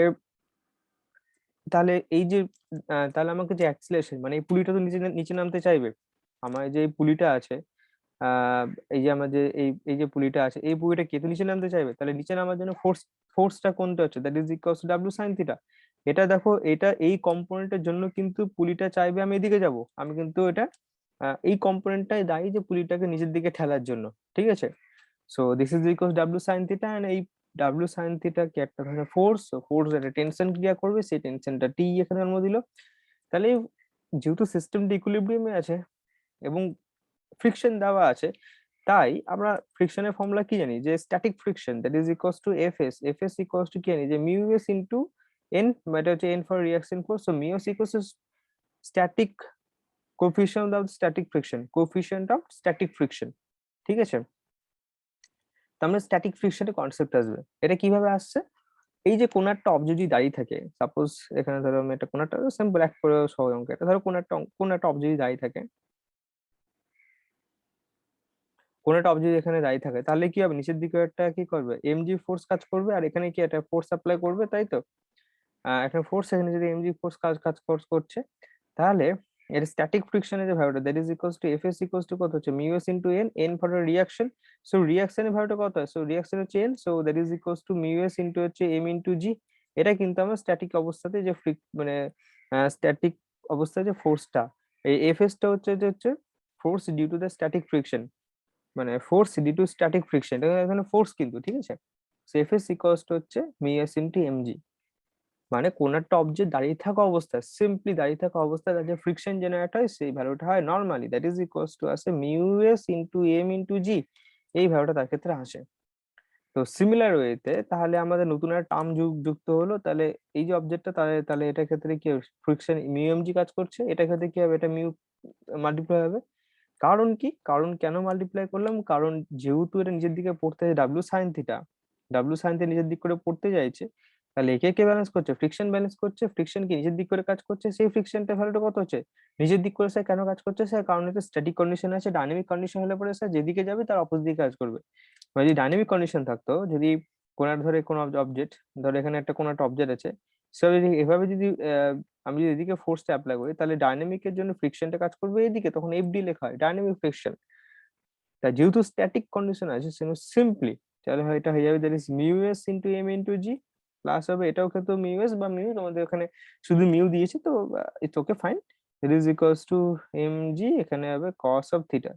তাহলে এই যে তাহলে আমাকে যে অ্যাক্সিলারেশন, মানে এই পুলিটা তো নিচে নিচে নামতে চাইবে। আমার যে এই পুলিটা আছে, আহ এই যে আমার যে এই যে পুলিটা আছে, এই পুলিটা কে তো নিচে নামতে চাইবে, তাহলে নিচে নামার জন্য ফোর্সটা কোনটা হচ্ছে, that is equals to W sine theta. এটা দেখো, এটা এই কম্পোনেন্টের জন্য কিন্তু পুলিটা চাইবে আমি এদিকে যাব, আমি কিন্তু এটা এই কম্পোনেন্টটাই দায়ী যে পুলিটাকে নিচের দিকে ঠেলার জন্য, ঠিক আছে? So this is equals W sine theta, and এই ডাব্লিউ সাইন থিটা কি একটা ধরনের ফোর্স, ফোর্স একটা টেনশন ক্রিয়া করবে, সেই টেনশনটা টি এখানে জন্ম দিল। তাহলে যেহেতু সিস্টেমটা ইকুইলিব্রিয়ামে আছে এবং ফ্রিকশন দেওয়া আছে, তাই আমরা ফ্রিকশনের ফর্মুলা কি জানি, যে static friction that is equals to FS equals to কি জানি, যে মিউ এস ইনটু এন, এটা হচ্ছে N for reaction force, so mu S equals to static coefficient of static friction, coefficient of static friction, ঠিক আছে? তো আমরা স্ট্যাটিক ফ্রিকশনের কনসেপ্ট আসবে, এটা কিভাবে আসছে, এই যে কোন একটা অবজেক্ট যদি দাঁড়িয়ে থাকে, সাপোজ এখানে ধরো আমি একটা কোন একটা সিম্পল এক করে সহজ অঙ্ক, এটা ধরো কোন একটা অবজেক্ট দাঁড়িয়ে থাকে, কোন একটা অবজেক্ট এখানে দাঁড়িয়ে থাকে, তাহলে কি হবে, নিচের দিকে একটা কি করবে, এমজি ফোর্স কাজ করবে, আর এখানে কি একটা ফোর্স অ্যাপ্লাই করবে, তাই তো? একটা ফোর্স, এখানে যদি এমজি ফোর্স কাজ কাজ ফোর্স করছে, তাহলে এর স্ট্যাটিক ফ্রিকশনের যে ভ্যালুটা, that is equals to FS equals to কত হচ্ছে, mu S into n, n for reaction, so রিঅ্যাকশনের ভ্যালুটা কত হয়, সো রিঅ্যাকশন হচ্ছে n, so that is equals to mu S into হচ্ছে এম ইনটু জি। এটা কিন্তু আমরা স্ট্যাটিক অবস্থাতে যে মানে স্ট্যাটিক অবস্থায় যে ফোর্সটা, এই এফএস টা হচ্ছে যে হচ্ছে force due to the static friction, মানে force due to static friction, এটা এখানে ফোর্স কিন্তু, ঠিক আছে? সো এফএস ইকুয়ালস টু হচ্ছে মিউ এস ইনটু এমজি, মানে কোন একটা অবজেক্ট দাঁড়িয়ে থাকা অবস্থায়, সিম্পলি দাঁড়িয়ে থাকা অবস্থায় তার যে ফ্রিকশন জেনারেট হয়, সেই ভ্যালুটা হয় normally that is equals to আসে mu S into M into g, এই ভ্যালুটা তার ক্ষেত্রে আসে। তো সিমিলার ওয়েতে তাহলে আমাদের নতুন একটা টার্ম যুক্ত হলো, তাহলে এই যে অবজেক্টটা, তাহলে তাহলে এটার ক্ষেত্রে কি ফ্রিকশন মিউ এম জি কাজ করছে, এটার ক্ষেত্রে কি হবে, এটা মিউ মাল্টিপ্লাই হবে। কারণ কি, কারণ কেন মাল্টিপ্লাই করলাম, কারণ যেহেতু এটা নিচের দিকে পড়তে W sine theta, W sine theta নিচের দিক করে পড়তে চাইছে, তাহলে একে কে ব্যালেন্স করছে, ফ্রিকশন ব্যালেন্স করছে, ফ্রিকশন কি নিচের দিক করে কাজ করছে, সেই ফ্রিকশনটা ভ্যালুটা কত হচ্ছে, নিচের দিক করে স্যার কেন কাজ করছে স্যার, কারণ এটা স্ট্যাটিক কন্ডিশন আছে, ডাইনামিক কন্ডিশন হলে পরে স্যার যেদিকে যাবে তার অপোজিট দিকে কাজ করবে। মানে যদি ডাইনামিক কন্ডিশন থাকতো, যদি কোন একটা ধরে কোন অবজেক্ট, ধরো এখানে একটা কোন একটা অবজেক্ট আছে, সে যদি এভাবে যদি আমি যদি এদিকে ফোর্সটা অ্যাপ্লাই করি, তাহলে ডাইনামিকের জন্য ফ্রিকশনটা কাজ করবে এদিকে, তখন এফডি লেখা হয় ডাইনামিক ফ্রিকশন। তা যেহেতু স্ট্যাটিক কন্ডিশন আছে, সেজন্য সিম্পলি তাহলে হয় এটা হয়ে যাবে that is mu S into M into G, plus হবে এটাও কিন্তু মিউ এস বা মিউ, তোমাদের ওখানে শুধু মিউ দিয়েছে তো it's okay fine, that is equals to M G, এখানে হবে cos of theta.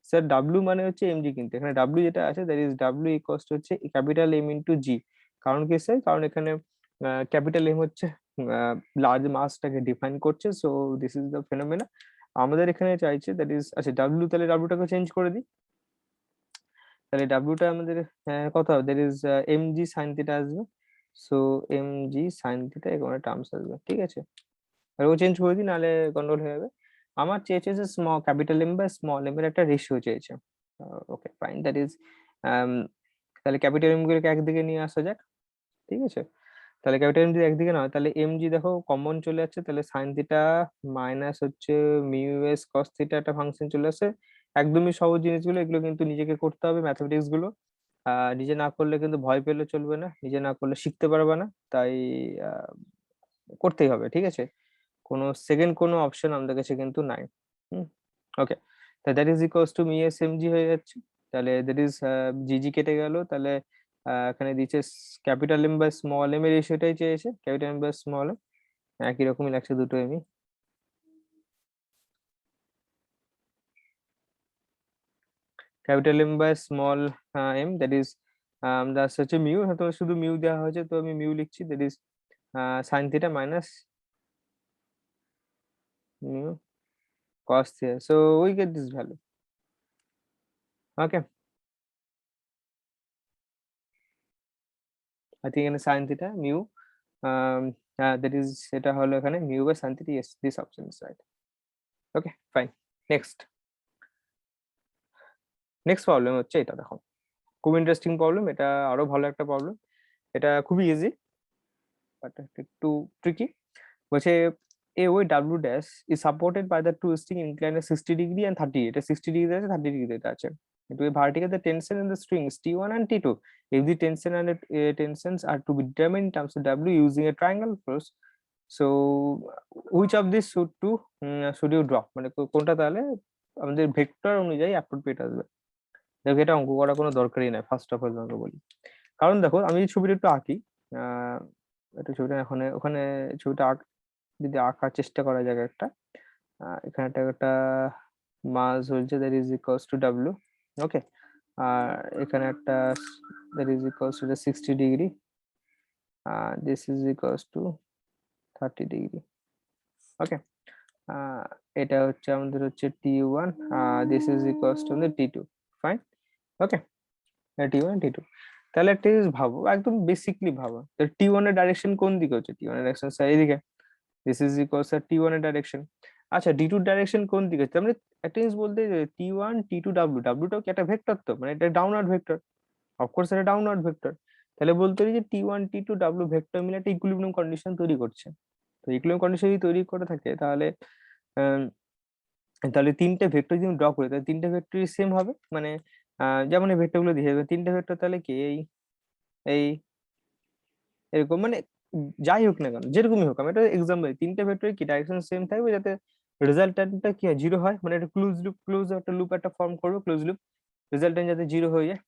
Sir W মানে হচ্ছে এম জি, কিন্তু এখানে ডাব্লিউ যেটা আছে that is W equals to হচ্ছে ক্যাপিটাল এম ইনটু জি। কারণ কি স্যার, কারণ এখানে ক্যাপিটাল এম হচ্ছে লার্জ মাসটাকে ডিফাইন করছে, so this is the phenomena আমাদের এখানে চাইছে, দ্যাট ইজ আচ্ছা ডাব্লিউ, তাহলে ডাব্লিউটাকে চেঞ্জ করে দিই, তাহলে ডাব্লিউটা আমাদের কত হবে, that is M g sine theta আসবে, so m g sine theta এরকম একটা টার্মস আসবে, ঠিক আছে? আর ও চেঞ্জ করে দিই, নাহলে গন্ডগোল হয়ে যাবে। আমার চেয়েছে যে স্মল ক্যাপিটাল এম বা স্মল এম এর একটা রেশিও চেয়েছে। ওকে ফাইন, দ্যাট ইজ তাহলে ক্যাপিটাল এম গুলোকে একদিকে নিয়ে আসা যাক, ঠিক আছে? তাহলে ক্যাপিটাল এম যদি একদিকে না হয়, তাহলে এম জি দেখো কমন চলে যাচ্ছে, তাহলে সাইন থিটা মাইনাস হচ্ছে মিউ এস কস থিটা একটা ফাংশন চলে আসে। একদমই সহজ জিনিসগুলো, এগুলো কিন্তু নিজেকে করতে হবে, ম্যাথমেটিক্স গুলো নিজে না করলে কিন্তু ভয় পেলে চলবে না, নিজে না করলে শিখতে পারবে না, তাই আহ, করতেই হবে, ঠিক আছে? কোনো সেকেন্ড কোনো অপশন আমাদের কাছে কিন্তু নাই। হুম, ওকে, তা that is equals to mu S M G হয়ে যাচ্ছে, তাহলে দ্যাট ইজ জিজি কেটে গেল, তাহলে এখানে দিচ্ছে capital M by small M এর রেশিওটাই চেয়েছে, capital M by small M, একই রকমই লাগছে দুটো এমই, capital M by small M that is thus হচ্ছে মিউ, হয়তো শুধু মিউ দেওয়া হয়েছে তো আমি মিউ লিখছি, that is sine theta minus mu cos theta, so we get this value. Okay, I think এখানে sine theta mu, that is এটা হলো এখানে mu by sine theta, yes this option is right. Okay fine, next next problem হচ্ছে এটা দেখো, খুব ইন্টারেস্টিং প্রবলেম, এটা আরো ভালো একটা প্রবলেম। এটা খুবই ইজি বাট একটু ট্রিকি। বলছে a way w dash is supported by the two string inclined 60 degree and 30, এটা 60 ডিগ্রি আছে 30 ডিগ্রি আছে, কিন্তু এই vertical the tension in the strings t1 and t2, if the tension and tensions are to be determined in terms of w using a triangle force, so which of this should you draw, মানে কোনটা তাহলে আমাদের ভেক্টর অনুযায়ী অ্যাপ্রোপ্রিয়েট আসবে। দেখো এটা অঙ্ক করার কোনো দরকারই নাই, ফার্স্ট অফ অল তোমাকে বলি। কারণ দেখো আমি এই ছবিটা একটু আঁকি, একটু ছবিটা ওখানে ছবিটা যদি আঁকার চেষ্টা করা যায় একটা, এখানে একটা মাস হচ্ছে that is equals to W, okay, আর এখানে একটা that is equals to 60 degree, this is equals to 30 degree, okay. এটা হচ্ছে আমাদের হচ্ছে t1, this is equals to t2, fine, okay, t1 t2। তাহলে একটা জিনিস ভাবো, একদম বেসিকলি ভাবো, t1 এর ডাইরেকশন কোন দিকে হচ্ছে, t1 এর ডাইরেকশন এইদিকে, this is equals two t1 এর ডাইরেকশন। আচ্ছা d2 এর ডাইরেকশন কোন দিকে হচ্ছে, আমরা একটা জিনিস বলতে t1 t2 w টাও কি একটা ভেক্টর, তো মানে এটা ডাউনওয়ার্ড ভেক্টর, অফকোর্স এটা ডাউনওয়ার্ড ভেক্টর। তাহলে বলতে পারি যে t1 t2 w ভেক্টর মিলে একটা ইকুইলিব্রিয়াম কন্ডিশন তৈরি করছে। তো ইকুইলিব্রিয়াম কন্ডিশন যদি তৈরি করে থাকে তাহলে তাহলে তিনটে ভেক্টর যদি ড্র করি তাহলে তিনটে ভেক্টরই সেম হবে, মানে যেমন এই ভেক্টর গুলো দিয়ে যাবে, তিনটে ভেক্টর তাহলে কি এই এই এরকম, মানে যাই হোক না কেন যেরকমই হোক, আমি একটা এক্সাম্পল, তিনটে ভেক্টরের কি ডাইরেকশন সেম থাকবে যাতে রেজাল্ট্যান্টটা কি হয়, জিরো হয়, মানে একটা ক্লোজ একটা লুপ একটা ফর্ম করবে, ক্লোজ লুপ, রেজাল্ট্যান্ট যাতে জিরো হয়ে যায়।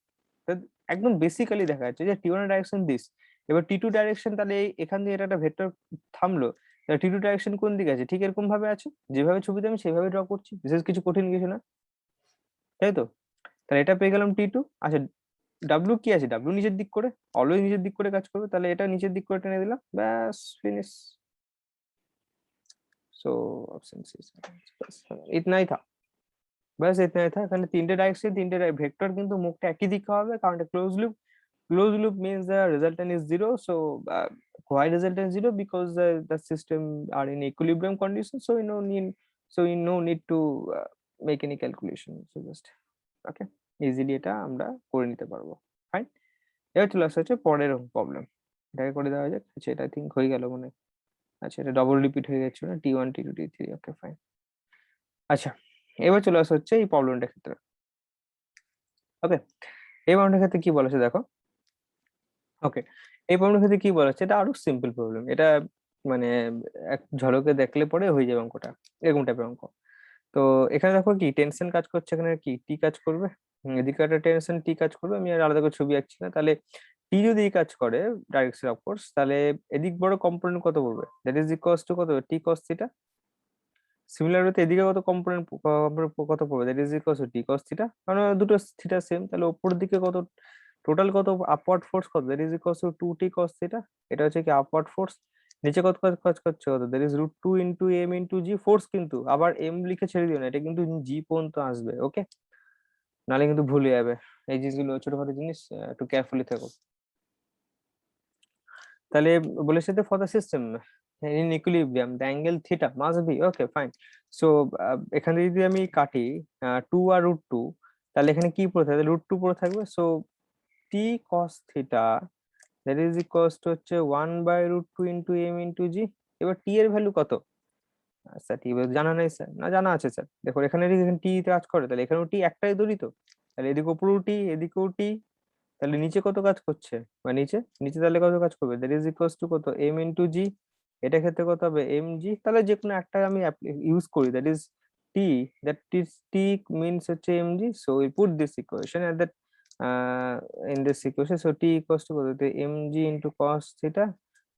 তো একদম বেসিক্যালি দেখা যাচ্ছে যে t1 এর ডাইরেকশন দিস, এবার t2 ডাইরেকশন, তাহলে এখান দিয়ে এটা একটা ভেক্টর থামলো, তাহলে t2 ডাইরেকশন কোন দিকে আছে, ঠিক এরকম ভাবে আছে, যেভাবে ছবিতে আমি সেভাবে ড্র করছি, বিশেষ কিছু কঠিন কিছু না, তাই তো। তাহলে এটা পেয়ে গেলাম t2। আচ্ছা ডাব্লু কি আছে, ডাব্লু নিচের দিক করে, অলওয়েজ নিচের দিক করে কাজ করবে, তাহলে এটা নিচের দিক করে টেনে দিলাম, ব্যাস ফিনিশ। सो ऑप्शन सी, बस इतना ही था, बस इतना ही था। এখানে তিনটে ডাইরেকশন, তিনটে ভেক্টর, কিন্তু মুখটা একই দিকে হবে কারণ এটা close loop. Closed loop means the resultant is zero. So why resultant is zero? Because the system are in equilibrium condition. So we no need to make any calculation. So just okay, easily এটা আমরা করে নিতে পারবো, ফাইন। এবার চলে আসছে হচ্ছে পরের প্রবলেম, এটাকে করে দেওয়া যাক। আচ্ছা এটা থিঙ্ক হয়ে গেল মনে হয়। আচ্ছা এটা ডবল রিপিট হয়ে যাচ্ছে না, t1 t2 t3, okay fine. আচ্ছা এবার চলে আসছে হচ্ছে এই প্রবলেমটার ক্ষেত্রে, ওকে। এই প্রবলেমটার ক্ষেত্রে কি বলেছে দেখো, ওকে। এই প্রবলেমের ক্ষেত্রে কি বলা হচ্ছে, এটা আরো সিম্পল প্রবলেম, এটা মানে এক ঝলকে দেখলে পরে হয়ে যাবে অঙ্কটা, এরকম টাইপের অঙ্ক। তো এখানে দেখো কি টেনশন কাজ করছে, এখানে কি টি কাজ করবে, এদিকে একটা টেনশন টি কাজ করবে, আমি আর আলাদা করে ছবি আঁকছি না। তাহলে টি যদি এই কাজ করে ডাইরেকশন অফকোর্স, তাহলে এদিক বড় কম্পোনেন্ট কত পড়বে, দ্যাট ইজ ইকুয়ালস টু কত, টি কস থিটা। সিমিলার হতে এদিকে কত কম্পোনেন্ট কত পড়বে, that is equals to T cos theta, কারণ দুটো থিটা সেম। তাহলে উপর দিকে কত টোটাল কত আপওয়ার্ড ফোর্স কত, that is equals two 2t cos theta, এটা হচ্ছে কি আপওয়ার্ড ফোর্স। নিচে কত কাজ কাজ করছে কত, that is √2 into m into G, force কিন্তু আবার m লিখে ছেড়ে দিও না, এটা কিন্তু জি পর্যন্ত আসবে, ওকে, নালে কিন্তু ভুলে যাবে। এই জিনিসগুলো ছোটখাটো জিনিস, একটু কেয়ারফুলি থেকো। তাহলে বলেছে যে for the system in equilibrium the angle theta must be, okay fine. So এখানে যদি আমি কাটি 2 আর √2, তাহলে এখানে কি পড়ে থাকবে, √2 পড়ে থাকবে। So T cos theta that is equals to হচ্ছে 1/√2 ইনটু m ইনটু জি। এবার টি এর ভ্যালু কত, স্যার টি জানা নেই স্যার, না জানা আছে স্যার। দেখো এখানে টি কাজ করে, তাহলে এখানেও টি একটাই দড়ি তো, তাহলে এদিকে উপরেও টি এদিকেও টি, তাহলে নিচে কত কাজ করছে, বা নিচে নিচে তাহলে কত কাজ করবে, দ্যাট ইজ ইকুয়ালস টু কত, m ইনটু জি। এটা ক্ষেত্রে কত হবে, এম জি। তাহলে যে কোনো একটা আমি ইউজ করি, that is T, that is T means হচ্ছে M g. So we put this equation at that in this equation. So t equals to কত, mg into cos theta,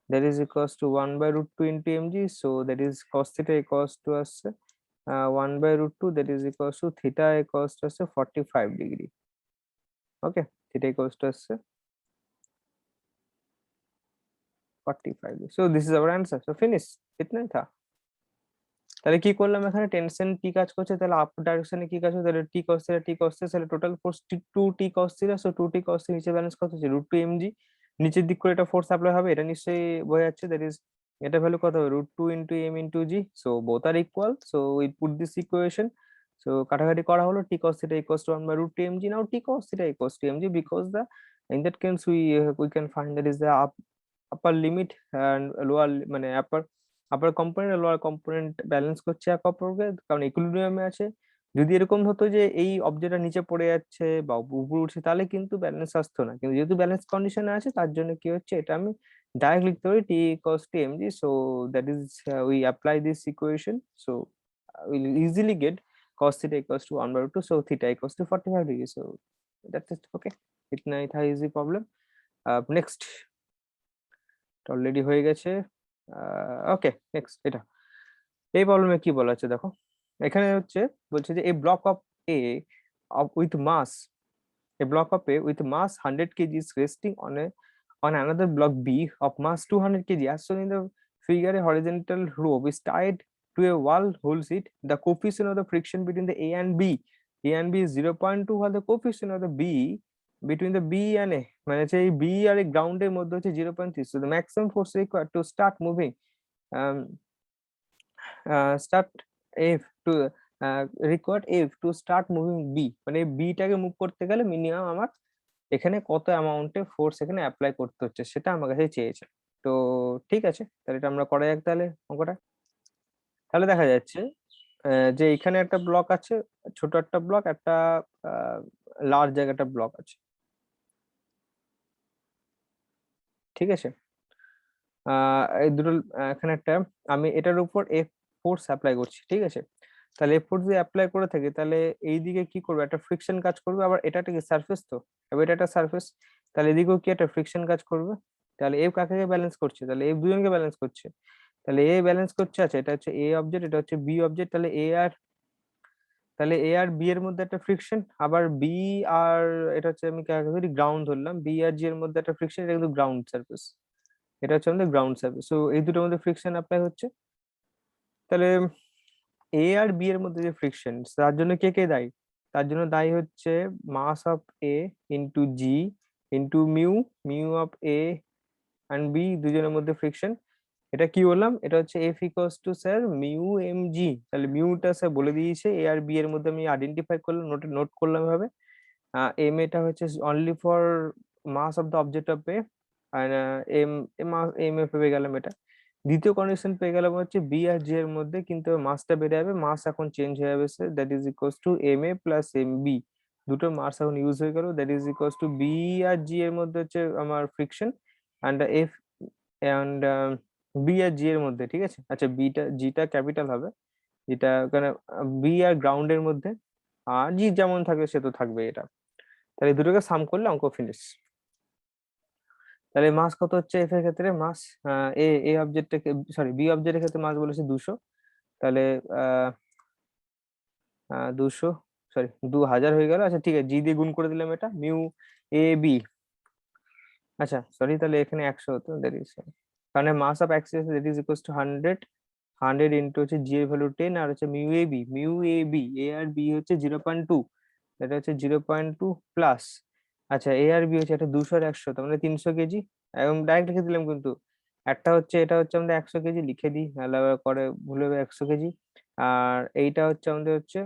that is equals to 1/√2 into mg. So that is cos theta equals to আসছে 1/√2, that is equals to theta equals to আসছে 45 degree, okay. theta equals to আসছে 45 degree. So this is our answer. So finish, इतना ही था। তাহলে কি করলাম, এখানে টেনশন টি কাজ করছে, তাহলে আপ ডাইরেকশনে কি কাজ হচ্ছে, তাহলে টি কস থিটা টি কস থিটা, তাহলে total force 2t cos theta. So 2t cos theta নিচে ব্যালেন্স কত হচ্ছে, √2 mg। নিচের দিক করে এটা ফোর্স অ্যাপ্লাই হবে, এটা নিশ্চয়ই বোঝা যাচ্ছে, দ্যাট ইজ এটা ভ্যালু কত হবে, √2 into m into G. So both are equal, so we put this equation. So কাটাকাটি করা হলো, t cos theta equals to 1 by root 2 mg. Now t cos theta equals to mg because the in that case we can find that is the upper limit and lower মানে upper component আর lower component ব্যালেন্স করছে এক অপরকে, কারণ ইকুইলিব্রিয়ামে আছে। যদি এরকম হতো যে এই অবজেক্টটা নিচে পড়ে যাচ্ছে বা উপরে উঠছে তাহলে কিন্তু ব্যালেন্স আসতো না, কিন্তু যেহেতু ব্যালেন্স কন্ডিশনে আছে তার জন্য কি হচ্ছে, এটা আমি ডাইরেক্ট লিখতে পারি t equals to mg. So that is we apply this equation, so we'll easily get cos theta equals to 1 by root 2, so theta equals to 45 degrees. So that's it. Okay, इतना ही था easy problem. Next অলরেডি হয়ে গেছে। ওকে, নেক্সট এটা, এই প্রবলেমে কি বলা আছে দেখো, এখানে হচ্ছে বলছে যে a block of A with mass, a block of A with mass 100 kg is resting on another block B of mass 200 kg. As shown in the figure, a horizontal rope is tied to a wall holds it. The coefficient of the friction between the A and B is 0.2, while the coefficient of the B between the B and A মানে হচ্ছে এই B আর এই গ্রাউন্ডের মধ্যে হচ্ছে 0.3. So the maximum force required to start moving start F to required F to start moving B, মানে B টাকে মুভ করতে গেলে মিনিমাম আমার এখানে কত অ্যামাউন্টে ফোর্স এখানে অ্যাপ্লাই করতে হচ্ছে সেটা আমার কাছে চেয়েছে। তো ঠিক আছে, তাহলে এটা আমরা করা যাক তাহলে অঙ্কটা। তাহলে দেখা যাচ্ছে যে এখানে একটা ব্লক আছে, ছোট একটা ব্লক, একটা লার্জ একটা ব্লক আছে, ঠিক আছে। এই দুটো এখানে একটা আমি এটার উপর এফ ফোর্স অ্যাপ্লাই করছি, ঠিক আছে। তাহলে এফ ফোর্স যদি অ্যাপ্লাই করে থাকি তাহলে এইদিকে কি করবে, একটা ফ্রিকশন কাজ করবে, আবার এটা একটা কি সারফেস, তো এবার এটা একটা সারফেস, তাহলে এদিকেও কি একটা ফ্রিকশন কাজ করবে। তাহলে এফ কাকে ব্যালেন্স করছে, তাহলে এফ দুজনকে ব্যালেন্স করছে, তাহলে এ ব্যালেন্স করছে। আচ্ছা, এটা হচ্ছে এ অবজেক্ট, এটা হচ্ছে বি অবজেক্ট, তাহলে এ আর বি এর মধ্যে একটা ফ্রিকশন, আবার বি আর এটা হচ্ছে আমি কাকে ধরি, গ্রাউন্ড ধরলাম, বি আর জি এর মধ্যে একটা ফ্রিকশন, এটা কিন্তু গ্রাউন্ড সারফেস, এটা হচ্ছে আমাদের গ্রাউন্ড সারফেস। সো এই দুটোর মধ্যে ফ্রিকশন অ্যাপ্লাই হচ্ছে। তাহলে এ আর বি এর মধ্যে যে ফ্রিকশন, তার জন্য কে কে দায়ী, তার জন্য দায়ী হচ্ছে mass of a into g into mu of a and b, দুজনের মধ্যে ফ্রিকশন। এটা কি বললাম, এটা হচ্ছে f equals to sir mu m g. তাহলে মিউটা স্যার বলে দিয়েছে, এ আর বি এর মধ্যে আমি আইডেন্টিফাই করলাম, নোট করলাম এভাবে। এম এটা হচ্ছে only for mass of the object of a, আর এম এম এ পেয়ে গেলাম এটা। দ্বিতীয় কন্ডিশন পেয়ে গেলাম হচ্ছে বি আর জি এর মধ্যে, কিন্তু মাসটা বেড়ে যাবে, মাস এখন চেঞ্জ হয়ে যাবে sir, that is equals to m a plus m b, দুটো মাস এখন ইউজ হয়ে গেল, that is equals to b আর জি এর মধ্যে হচ্ছে আমার friction and f and b আর জি এর মধ্যে, ঠিক আছে। আচ্ছা, জিটা ক্যাপিটাল হবে, যেটা ওখানে বি আর গ্রাউন্ডের মধ্যে, আর জি যেমন থাকবে সে তো থাকবে এটা। তাহলে দুটোকে সাম করলে অঙ্ক ফিনিশ। তাহলে মাস কত হচ্ছে এফ এর ক্ষেত্রে, মাস এ এ অবজেক্ট, সরি বি অবজেক্টের ক্ষেত্রে মাস বলেছে 200, তাহলে 200 সরি 2000 হয়ে গেল। আচ্ছা ঠিক আছে, জি দিয়ে গুণ করে দিলাম এটা, মিউ এ বি, আচ্ছা সরি তাহলে এখানে 100 হতো, দ্যাট ইজ কারণ mass of axis that is equals to 100 into হচ্ছে জি এর ভ্যালু 10 আর হচ্ছে মিউ এ বি, এ আর বি হচ্ছে 0.2, এটা হচ্ছে 0.2 প্লাস, আচ্ছা এ আর বি হচ্ছে একটা 200 আর 100, তার মানে 300 কেজি, একদম ডাইরেক্ট লিখে দিলাম, কিন্তু একটা হচ্ছে এটা হচ্ছে আমাদের 100 কেজি লিখে দিই, নাহলে আবার করে ভুল হবে 100 কেজি, আর এইটা হচ্ছে আমাদের হচ্ছে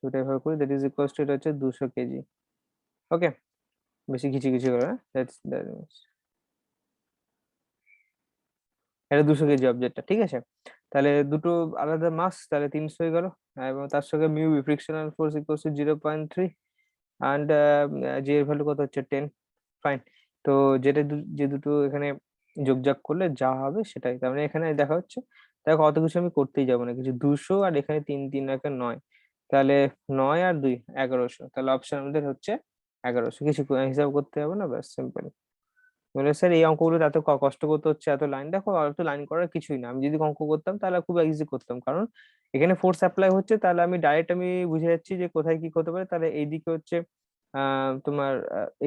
দুটো এভাবে করি, দ্যাট ইজ ইকুয়ালস টু এটা হচ্ছে 200 কেজি। ওকে, বেশি কিছু কিছু করে না, এটা 200 কেজি অবজেক্টটা, ঠিক আছে। তাহলে দুটো আলাদা মাস, তাহলে 300 হয়ে গেল, এবং তার সঙ্গে mu frictional force equals to 0.3 and g এর ভ্যালু কত হচ্ছে 10, ফাইন। তো যে দুটো এখানে যোগজাগ করলে যা হবে সেটাই, তার মানে এখানে দেখা হচ্ছে, দেখো অত কিছু আমি করতেই যাবো না, কিছু 200 আর এখানে 3 9, তাহলে 9 আর 2 1100, তাহলে অপশন আমাদের হচ্ছে 1100, কিছু হিসাব করতে হবে না, ব্যাস সিম্পল। বলে স্যার এই অঙ্কগুলো এত কষ্ট করতে হচ্ছে, এত লাইন, দেখো এত লাইন করার কিছুই না, আমি যদি অঙ্ক করতাম তাহলে খুব ইজি করতাম, কারণ এখানে ফোর্স অ্যাপ্লাই হচ্ছে, তাহলে আমি ডাইরেক্ট আমি বুঝে যাচ্ছি যে কোথায় কি হতে পারে। তাহলে এইদিকে হচ্ছে তোমার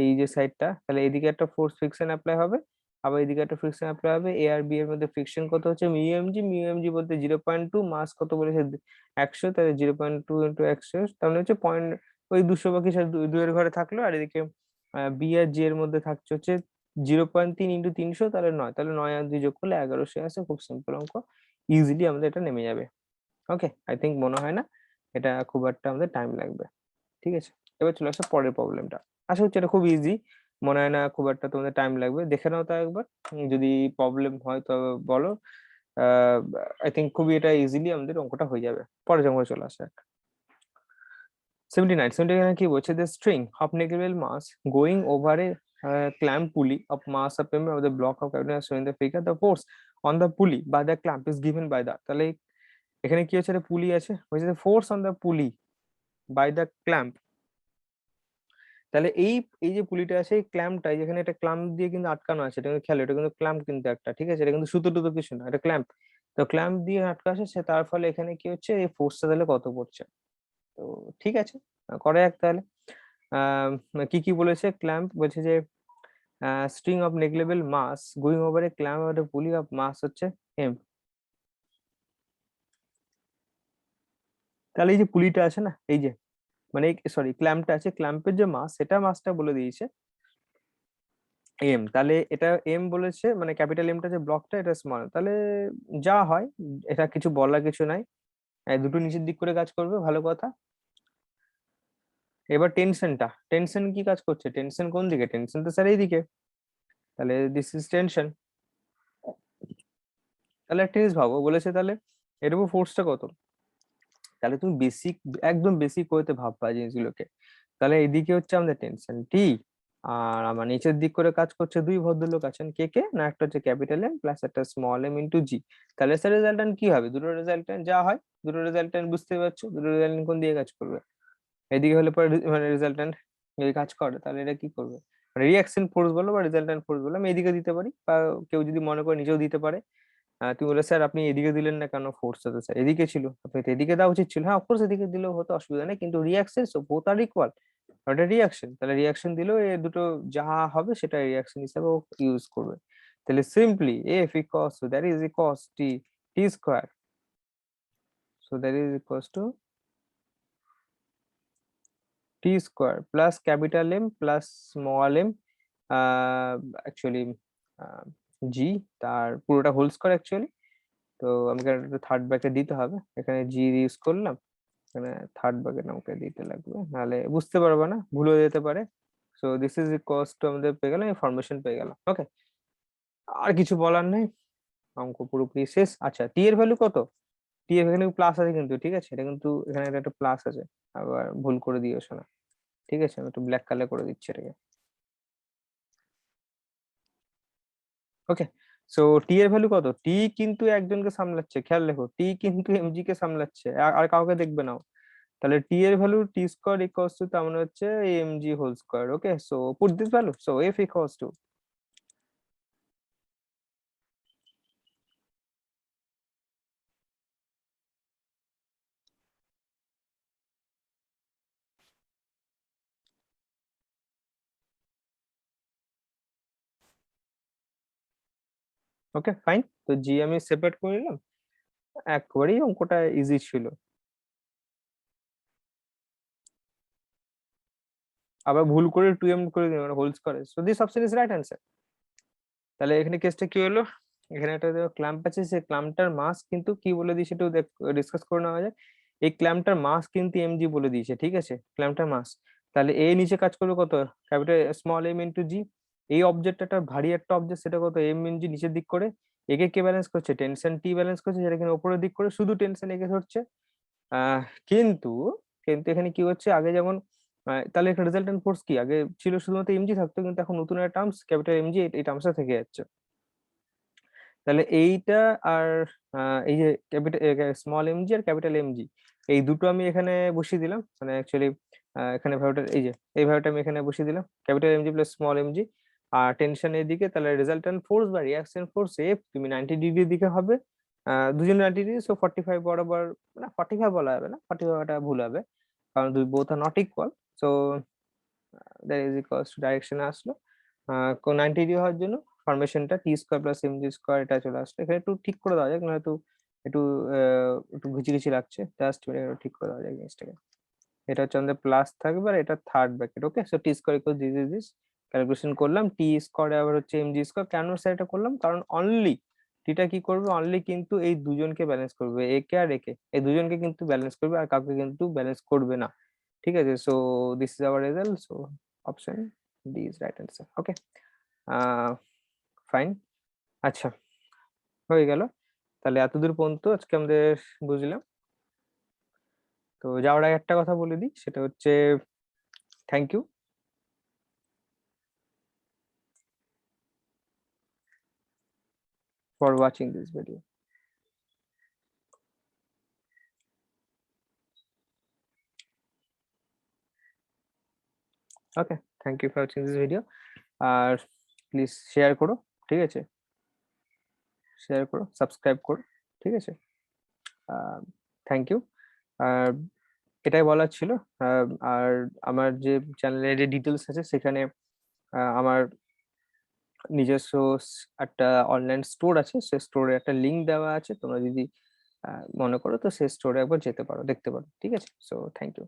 এই যে সাইডটা, তাহলে এইদিকে একটা ফোর্স ফ্রিকশন অ্যাপ্লাই হবে, আবার এইদিকে একটা ফ্রিকশন অ্যাপ্লাই হবে, এ আর বি এর মধ্যে ফ্রিকশন কত হচ্ছে মিউ এম জি বলতে 0.2, মাস কত বলেছে 100, তাহলে 0.2 ইন্টু 100, তার মানে হচ্ছে পয়েন্ট ওই 200 বা কিছু দুয়ের ঘরে থাকলো, আর এদিকে বি আর জি এর মধ্যে থাকছে হচ্ছে 0.3 ইন্টু 300, তাহলে 9, তাহলে 9 আর 2 যোগ করলে 1100 আসে, খুব সিম্পল অঙ্ক, ইজিলি আমাদের এটা নেমে যাবে। ওকে, আই থিঙ্ক মনে হয় না এটা খুব একটা আমাদের টাইম লাগবে। ঠিক আছে, এবার চলে আসো পরের প্রবলেমটা। আশা করছি এটা খুব ইজি, মনে হয় না খুব একটা তোমাদের টাইম লাগবে। দেখে নাও তা একবার, যদি প্রবলেম হয় তো বলো। আই থিঙ্ক খুবই এটা ইজিলি আমাদের অঙ্কটা হয়ে যাবে। পরের অঙ্কে চলে আসা যাক। 79 79 কি বলছে, the string of negligible mass going over a clamp pulley of mass of member of the block of capital showing the figure, the force on the pulley by the clamp is given by the, তাহলে এখানে কি হচ্ছে, পুলি আছে, বলছে the force on the pulley by the clamp। তাহলে এই এই যে পুলিটা আছে, এই ক্ল্যাম্পটা, যেখানে একটা ক্ল্যাম্প দিয়ে কিন্তু আটকানো আছে, এটা কিন্তু খেয়াল, এটা কিন্তু ক্ল্যাম্প কিন্তু একটা, ঠিক আছে, এটা কিন্তু সুতো টুতো কিছু না, এটা ক্ল্যাম্প। তো ক্ল্যাম্প দিয়ে আটকা আছে সে, তার ফলে এখানে কি হচ্ছে, এই ফোর্সটা তাহলে কত পড়ছে। তো ঠিক আছে, করা যাক তাহলে। কি কি বলেছে, ক্ল্যাম্প বলছে যে string of negligible mass going over a clamp of pulley of mass হচ্ছে এম। তাহলে এই যে পুলিটা আছে না, এই যে মানে সরি ক্ল্যাম্পটা আছে, ক্ল্যাম্পের যে মাস, সেটা মাসটা বলে দিয়েছে এম। তাহলে এটা এম বলেছে, মানে ক্যাপিটাল এমটা যে ব্লকটা, এটা স্মল, তাহলে যা হয়, এটা কিছু বলার কিছু নাই, দুটো নিচের দিক করে কাজ করবে, ভালো কথা। এবার টেনশনটা, টেনশন কি কাজ করছে, টেনশন কোন দিকে, টেনশন তো স্যার এইদিকে, তাহলে দিস ইজ টেনশন। তাহলে একটা জিনিস ভাবো, বলেছে তাহলে এর উপর ফোর্সটা কত, তাহলে তুমি বেসিক, একদম বেসিক ওয়েতে ভাববা জিনিসগুলোকে। তাহলে এইদিকে হচ্ছে আমাদের টেনশন টি, আর আমার নিচের দিক করে কাজ করছে দুই ভদ্রলোক আছেন, কে কে না, একটা হচ্ছে ক্যাপিটাল এম প্লাস একটা স্মল এম ইন্টু জি। তাহলে স্যার রেজাল্টেন্ট কি হবে, দুটো রেজাল্টেন্ট যা হয়, দুটো রেজাল্টেন্ট বুঝতে পারছো, দুটো রেজাল্টেন্ট কোন দিকে কাজ করবে, এদিকে হলে পরে মানে রেজাল্টেন্ট যদি কাজ করে, তাহলে এটা কি করবে, রিয়াকশন ফোর্স বলো বা রেজাল্টেন্ট ফোর্স বলো, আমি এদিকে দিতে পারি, বা কেউ যদি মনে করে নিচেও দিতে পারে। তুমি বলে স্যার আপনি এদিকে দিলেন না কেন, ফোর্সটা তো স্যার এদিকে ছিল, আপনি তো এদিকে দেওয়া উচিত ছিল। হ্যাঁ অফকোর্স এদিকে দিলেও হতো, অসুবিধা নেই, কিন্তু reaction so both are equal, ওটা রিয়াকশন, তাহলে রিয়াকশন দিলেও এ দুটো যা হবে সেটা রিয়াকশন হিসাবে ইউজ করবে। তাহলে simply f equals to that is equals T, T square, so that is equals to T square plus capital m plus small m, actually g, তার পুরোটা হোল স্কয়ার অ্যাকচুয়ালি। তো আমাকে একটা থার্ড ব্র্যাকেট দিতে হবে, এখানে জি ইউজ করলাম, এখানে থার্ড ব্র্যাকেট আমাকে দিতে লাগবে, নাহলে বুঝতে পারবে না, ভুল হয়ে যেতে পারে। So this is equals to, আমাদের পেয়ে গেলাম, ইনফরমেশন পেয়ে গেলাম। ওকে, আর কিছু বলার নেই, অঙ্ক পুরোপুরি শেষ। আচ্ছা টি এর ভ্যালু কত, টি এর এখানে প্লাস আছে কিন্তু, ঠিক আছে, এটা কিন্তু এখানে একটা প্লাস আছে, আবার ভুল করে দিয়েছো না, ঠিক আছে, আমি একটু ব্ল্যাক কালার করে দিচ্ছি এটাকে। ওকে, সো টি এর ভ্যালু কত, টি কিন্তু একজনকে সামলাচ্ছে, খেয়াল রেখো, টি কিন্তু এমজি কে সামলাচ্ছে, আর কাউকে দেখবে না ও। তাহলে টি এর value T square equals to, তার মানে হচ্ছে MG whole square. Okay, so put this value, so F equals to, okay fine. তো জি আমি সেপারেট করে নিলাম, একবারেই অঙ্কটা ইজি ছিল। আবার ভুল করে টু এম করে দিলাম, whole square, so this option is right answer. তাহলে এখানে কেসটা কি হলো, এখানে একটা ক্ল্যাম্প আছে, সেই ক্ল্যাম্পটার মাস কিন্তু কি বলে দিয়েছে, একটু ডিসকাস করে নেওয়া যায়। এই ক্ল্যাম্পটার মাস কিন্তু এমজি বলে দিয়েছে, ঠিক আছে, ক্ল্যাম্পটার মাস। তাহলে এ নিচে কাজ করবে কত, ক্যাপিটাল স্মল এম ইন্টু জি। এই অবজেক্ট একটা ভারী একটা অবজেক্ট, সেটা কত, এম ইন জি নিচের দিক করে, একে কে ব্যালেন্স করছে, টেনশন টি ব্যালেন্স করছে, যেটা কিনা উপরের দিক করে শুধু টেনশন একে ধরছে। কিন্তু কিন্তু এখানে কি হচ্ছে, আগে যেমন তাহলে এখানে রেজাল্টেন্ট ফোর্স কি, আগে ছিল শুধুমাত্র এমজি থাকতো, কিন্তু এখন নতুন একটা টার্মস ক্যাপিটাল এমজি, এই টার্মসটা থেকে যাচ্ছে। তাহলে এইটা আর এই যে ক্যাপিটাল স্মল এমজি আর ক্যাপিটাল এমজি, এই দুটো আমি এখানে বসিয়ে দিলাম, মানে অ্যাকচুয়ালি এখানে ভ্যালুটা এই যে এই ভ্যালুটা আমি এখানে বসিয়ে দিলাম, capital mg plus small mg. আর টেনশন এদিকে, তাহলে রেজাল্টেন্ট ফোর্স বা রিঅ্যাকশন ফোর্স এফ তুমি 90 ডিগ্রির দিকে হবে, দুজন 90 ডিগ্রি, সো 45 বরাবর, না 45 বলা যাবে না, 45টা ভুল হবে, কারণ দুই বোথ আর not equal. So that is equals to ডাইরেকশনে আসলো 90 ডিগ্রি হওয়ার জন্য ফরমেশনটা T square plus m g square, এটা চলে আসলো। এখানে একটু ঠিক করে দেওয়া যাক, নয়তো একটু একটু ঘিচি লাগছে, জাস্ট ঠিক করে দেওয়া যাক জিনিসটাকে। এটা হচ্ছে আমাদের প্লাস থাকবে, আর এটা third bracket. Okay, so T square equal this is this, calculation করলাম, টি স্কোয়ার আবার হচ্ছে এম জি স্কোয়ার। কেন স্যার এটা করলাম, কারণ অনলি টিটা কি করবে, অনলি কিন্তু এই দুজনকে ব্যালেন্স করবে, একে আর একে, এই দুজনকে কিন্তু ব্যালেন্স করবে, আর কাউকে কিন্তু ব্যালেন্স করবে না। ঠিক আছে, so this is our result, so option D is right answer. Okay, fine. আচ্ছা, হয়ে গেল। তাহলে এতদূর পর্যন্ত আজকে আমাদের বুঝলাম। তো যাওয়ার আগে একটা কথা বলে দিই, সেটা হচ্ছে thank you for watching this video. Okay, thank you for watching this video. আর প্লিজ শেয়ার করো, ঠিক আছে, শেয়ার করো, সাবস্ক্রাইব করো, ঠিক আছে। Thank you. আর এটাই বলার ছিল। আর আমার যে চ্যানেলের যে ডিটেলস আছে সেখানে আমার নিজস্ব একটা অনলাইন স্টোর আছে, সে স্টোরে একটা লিংক দেওয়া আছে, তোমরা যদি মনে করো তো সেই স্টোরে একবার যেতে পারো, দেখতে পারো, ঠিক আছে। So thank you.